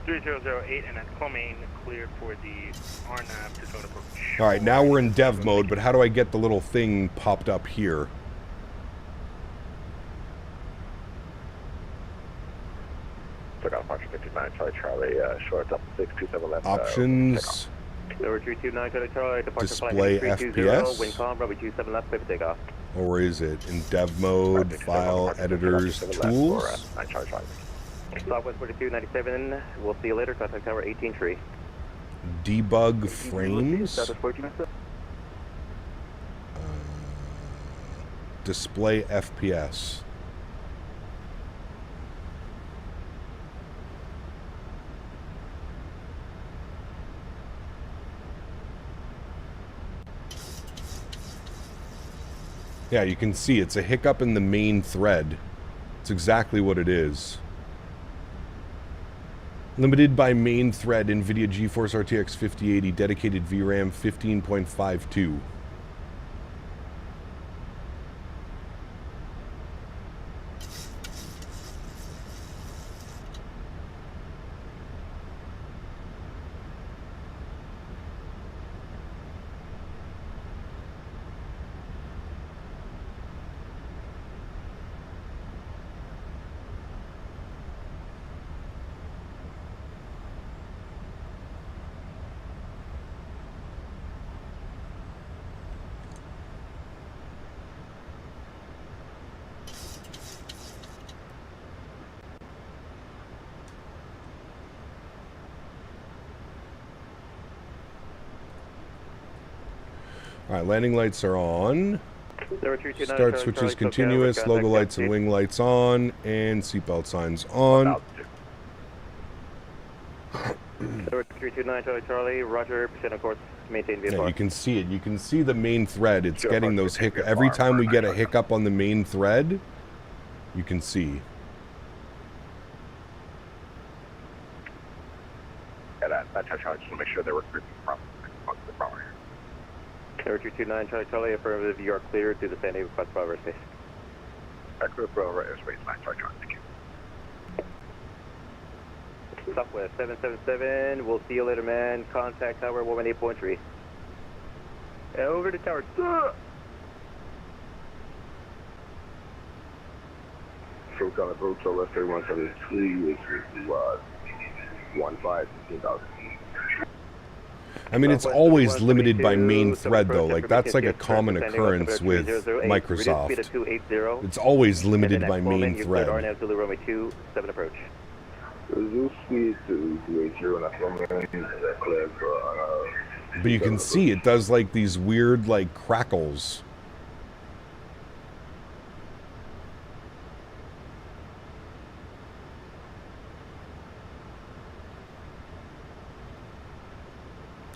Speaker 7: 3008 and then Clomane cleared for the RNAV to zone approach.
Speaker 2: Alright, now we're in dev mode, but how do I get the little thing popped up here?
Speaker 15: Took out March 59, Charlie, short up 627 left.
Speaker 2: Options.
Speaker 8: Number 329, Charlie, departure
Speaker 2: Display
Speaker 8: flight 320,
Speaker 2: FPS.
Speaker 8: wind calm, runway 27 left, clear for takeoff.
Speaker 2: Or is it in dev mode, file, editors, tools?
Speaker 8: Southwest 4297, we'll see you later, contact tower 18 tree.
Speaker 2: Debug frames. Display FPS. Yeah, you can see it's a hiccup in the main thread. It's exactly what it is. Limited by main thread NVIDIA GeForce RTX 5080 dedicated VRAM 15.52. Alright, landing lights are on. Start switches continuous, logo lights and wing lights on, and seatbelt signs on.
Speaker 8: Number 329, Charlie, roger, percent of course, maintain VFR.
Speaker 2: Yeah, you can see it. You can see the main thread. It's getting those hiccups. Every time we get a hiccup on the main thread, you can see.
Speaker 15: Yeah, that's how I just want to make sure they were grouping properly.
Speaker 8: Number 329, Charlie, affirmative, you are cleared through the San Diego Quest Bravo space.
Speaker 15: Group row is raised 9, Charlie, thank you.
Speaker 8: Southwest 777, we'll see you later, man. Contact tower 118.3. Over to tower.
Speaker 10: SoCal approach, West 3173, is 15,000.
Speaker 2: I mean, it's always limited by main thread, though. Like, that's like a common occurrence with Microsoft. It's always limited by main thread. But you can see it does, like, these weird, like, crackles.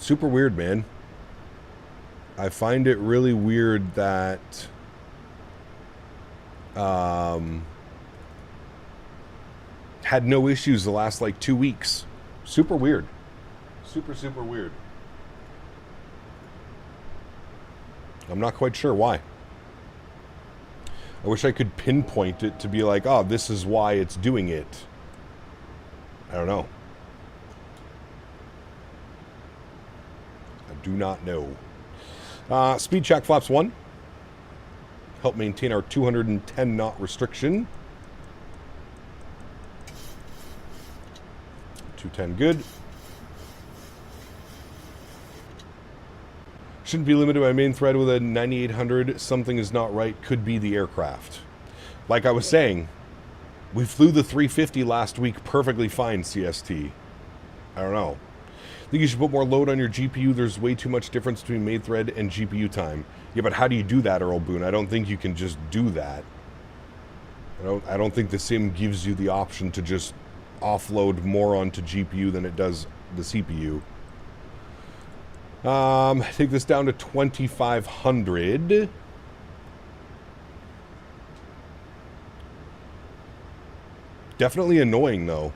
Speaker 2: Super weird, man. I find it really weird that had no issues the last like 2 weeks. Super weird. Super weird. I'm not quite sure why. I wish I could pinpoint it to be like, oh, this is why it's doing it. I don't know. I do not know. Speed check flaps 1. Help maintain our 210 knot restriction. 210 good. Shouldn't be limited by main thread with a 9800. Something is not right. Could be the aircraft. Like I was saying, we flew the 350 last week perfectly fine, CST. I don't know. I think you should put more load on your GPU. There's way too much difference between main thread and GPU time. Yeah, but how do you do that, Earl Boone? I don't think you can just do that. I don't think the sim gives you the option to just offload more onto GPU than it does the CPU. Take this down to 2500. Definitely annoying though.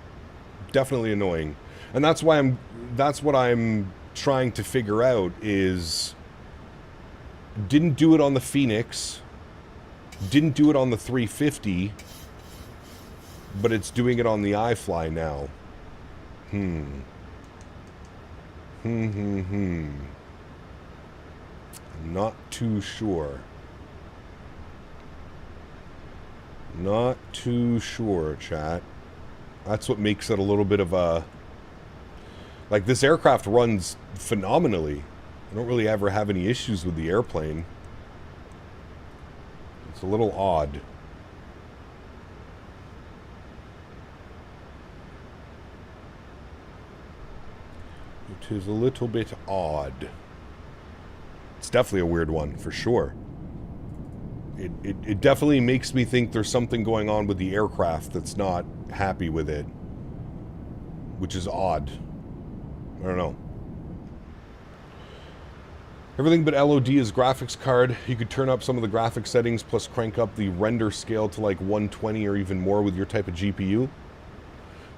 Speaker 2: Definitely annoying. And that's why that's what I'm trying to figure out is didn't do it on the Phoenix, didn't do it on the 350, but it's doing it on the iFly now. I'm not too sure. Not too sure, chat. That's what makes it a little bit of a... Like, this aircraft runs phenomenally. I don't really ever have any issues with the airplane. It's a little odd. It is a little bit odd. It's definitely a weird one, for sure. It definitely makes me think there's something going on with the aircraft that's not happy with it. Which is odd. I don't know. Everything but LOD is graphics card. You could turn up some of the graphics settings plus crank up the render scale to like 120 or even more with your type of GPU.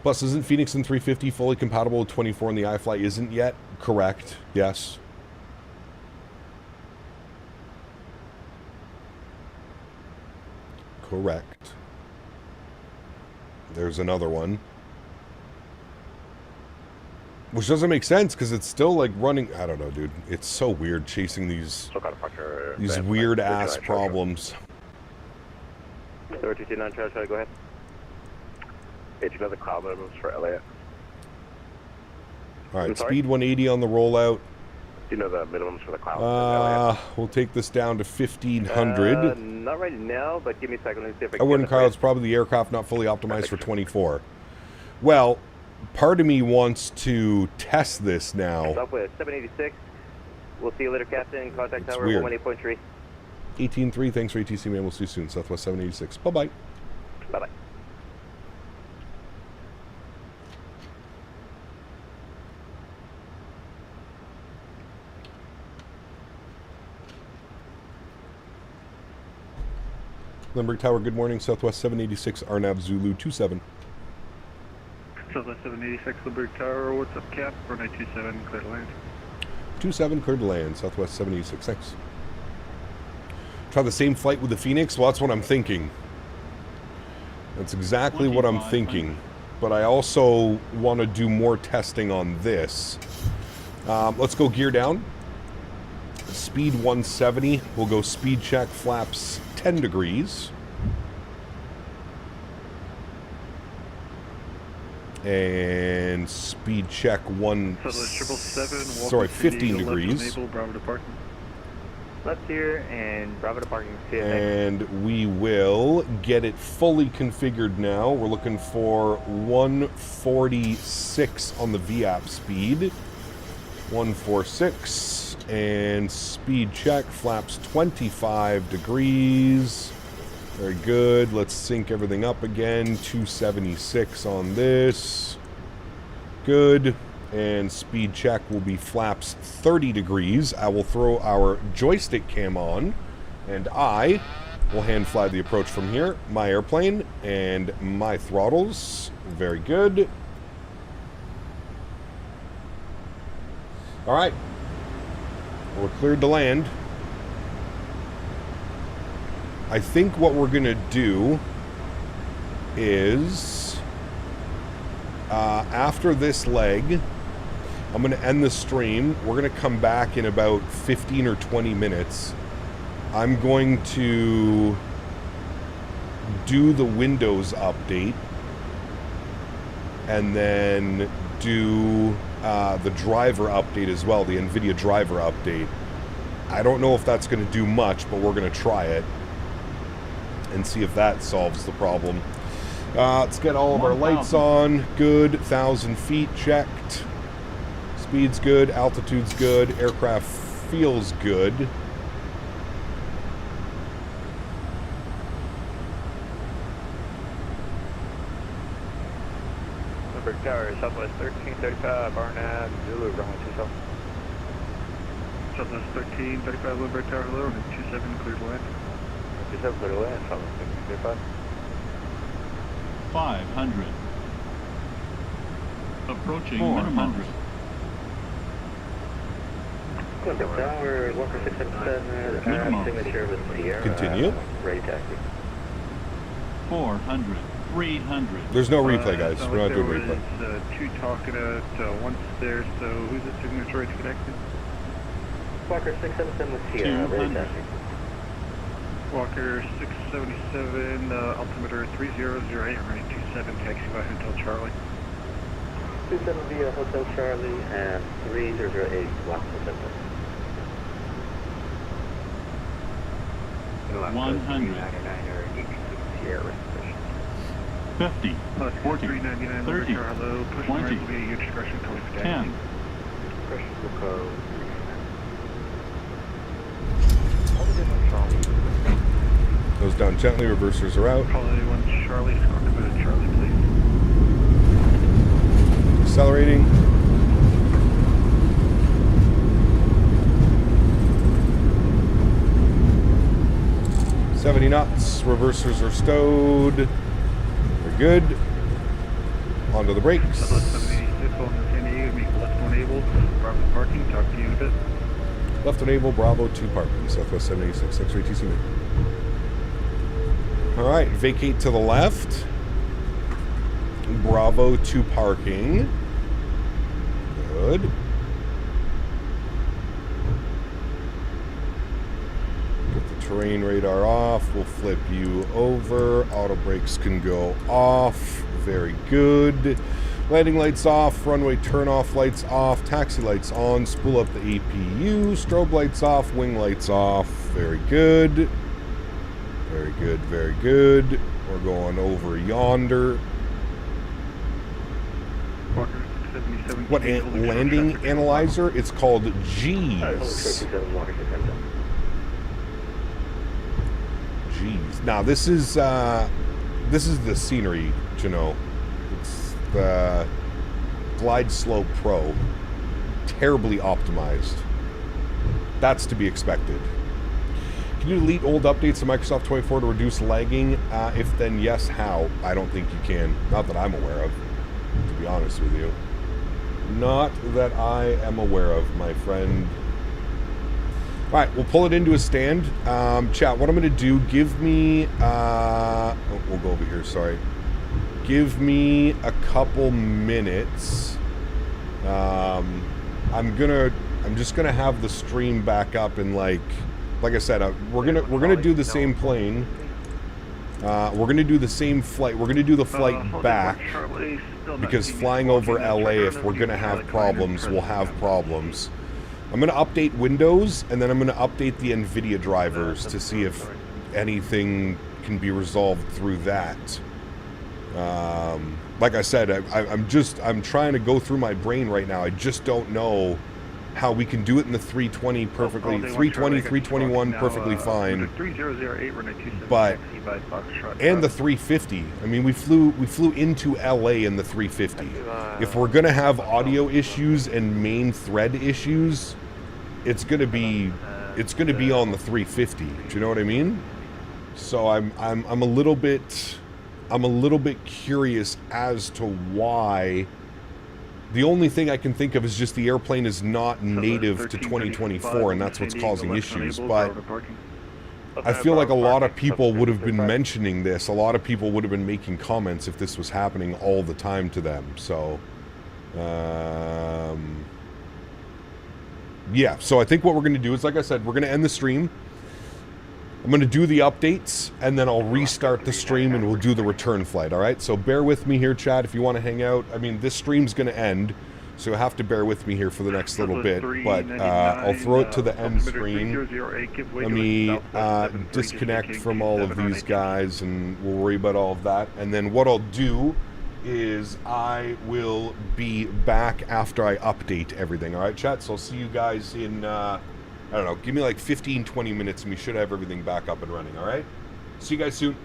Speaker 2: Plus, isn't Phoenix and 350 fully compatible with 24 and the iFly isn't yet? Correct. Yes. Correct. There's another one. Which doesn't make sense because it's still like running. I don't know, dude. It's so weird chasing these weird ass problems.
Speaker 15: 229 Charlie, go ahead. Do you know the cloud minimums for LA?
Speaker 2: Alright, speed 180 on the rollout.
Speaker 15: Do you know the minimums for the cloud?
Speaker 2: We'll take this down to 1500.
Speaker 15: Not right now, but give me a second. Let me see if I
Speaker 2: I wouldn't, Karl. It's probably the aircraft not fully optimized for 24. Well, part of me wants to test this now.
Speaker 15: Southwest 786. We'll see you later, Captain. Contact
Speaker 2: It's
Speaker 15: tower
Speaker 2: weird.
Speaker 15: 118.3.
Speaker 2: 18.3. Thanks for ATC, man. We'll see you soon. Southwest 786. Bye-bye.
Speaker 15: Bye-bye.
Speaker 2: Limerick Tower, good morning. Southwest 786, Arnav Zulu 27.
Speaker 16: Southwest 786, Limerick Tower, what's up, Cap? 4927, clear to land.
Speaker 2: 27, clear to land. Southwest 786, thanks. Try the same flight with the Phoenix? Well, that's what I'm thinking. That's exactly what I'm thinking. But I also want to do more testing on this. Let's go gear down. Speed 170. We'll go speed check, flaps 10 degrees. And speed check 15 degrees.
Speaker 16: Bravo to parking.
Speaker 14: Left here and Bravo to parking.
Speaker 2: And we will get it fully configured now. We're looking for 146 on the VAP speed. 146. And speed check, flaps 25 degrees. Very good. Let's sync everything up again. 276 on this. Good. and speed check will be flaps 30 degrees. I will throw our joystick cam on, and I will hand fly the approach from here. My airplane and my throttles. Very good. All right. We're cleared to land. I think what we're going to do is, after this leg, I'm going to end the stream. We're going to come back in about 15 or 20 minutes. I'm going to do the Windows update and then do the driver update as well, the NVIDIA driver update. I don't know if that's going to do much, but we're going to try it and see if that solves the problem. Let's get all of our lights on. Good. 1,000 feet checked. Speed's good. Altitude's good. Aircraft feels good.
Speaker 14: Number Tower, Southwest 1335, Barnab, Zulu, runway 27.
Speaker 16: Southwest 1335, Lindbergh Tower, hello, and 27 cleared to land.
Speaker 14: 27 cleared to land, Southwest 1335.
Speaker 17: 500. Approaching minimum.
Speaker 8: Tower, Walker 677, signature with Sierra.
Speaker 2: Continue.
Speaker 8: Ready taxi.
Speaker 17: 400. 300.
Speaker 2: There's no replay, guys. We're not doing replay.
Speaker 16: Two talking at once there, so who's the signature to connect to?
Speaker 8: Walker 677 with Sierra. Ready taxi.
Speaker 16: Walker 677, altimeter 3008, running 27, taxi by Hotel Charlie.
Speaker 8: 27 via Hotel Charlie and 3008, Walker
Speaker 17: 100. 50. 40.
Speaker 16: 399,
Speaker 17: 30.
Speaker 16: Hello, push
Speaker 17: 20.
Speaker 16: right via your discretion, code
Speaker 17: 10.
Speaker 2: Goes down gently, reversers are out.
Speaker 16: Holiday 1 Charlie, Cockpit Charlie, please.
Speaker 2: Accelerating. $70 knots, reversers are stowed. We're good. Onto the brakes.
Speaker 16: Southwest 786 on the San Diego, make left one able, Bravo parking, talk to you in a bit.
Speaker 2: Left enable, Bravo 2 parking, Southwest 786, X-ray TC mid. Alright, vacate to the left. Bravo 2 parking. Good. Get the terrain radar off. We'll flip you over. Auto brakes can go off. Very good. Landing lights off. Runway turn off lights off. Taxi lights on. Spool up the APU. Strobe lights off. Wing lights off. Very good. Very good, very good. We're going over yonder. What landing analyzer? It's called G's. G's. Now this is the scenery, you know. It's the Glide Slope Pro. Terribly optimized. That's to be expected. Can you delete old updates to Microsoft 24 to reduce lagging? If then, yes, how? I don't think you can. Not that I'm aware of, to be honest with you. Not that I am aware of, my friend. All right, we'll pull it into a stand. Chat, what I'm going to do, give me... we'll go over here, sorry. Give me a couple minutes. I'm just going to have the stream back up in like I said, we're gonna do the same plane. We're gonna do the same flight. We're gonna do the flight back because flying over LA, if we're gonna have problems, we'll have problems. I'm gonna update Windows and then I'm gonna update the NVIDIA drivers to see if anything can be resolved through that. Like I said, I'm trying to go through my brain right now. I just don't know how we can do it in the 320 perfectly, 320, 321 perfectly fine, but, and the 350. I mean, we flew into LA in the 350. If we're going to have audio issues and main thread issues, it's going to be on the 350. Do you know what I mean? So I'm a little bit curious as to why. The only thing I can think of is just the airplane is not native to 2024, and that's what's causing issues. But I feel like a lot of people would have been mentioning this. A lot of people would have been making comments if this was happening all the time to them. So, yeah. So I think what we're going to do is, like I said, we're going to end the stream. I'm going to do the updates, and then I'll restart the stream, and we'll do the return flight, all right? So bear with me here, chat, if you want to hang out. I mean, this stream's going to end, so you'll have to bear with me here for the next little bit. But I'll throw it to the end screen. Let me disconnect from all of these guys, and we'll worry about all of that. And then what I'll do is I will be back after I update everything, all right, chat? So I'll see you guys in... I don't know, give me like 15, 20 minutes and we should have everything back up and running, all right? See you guys soon.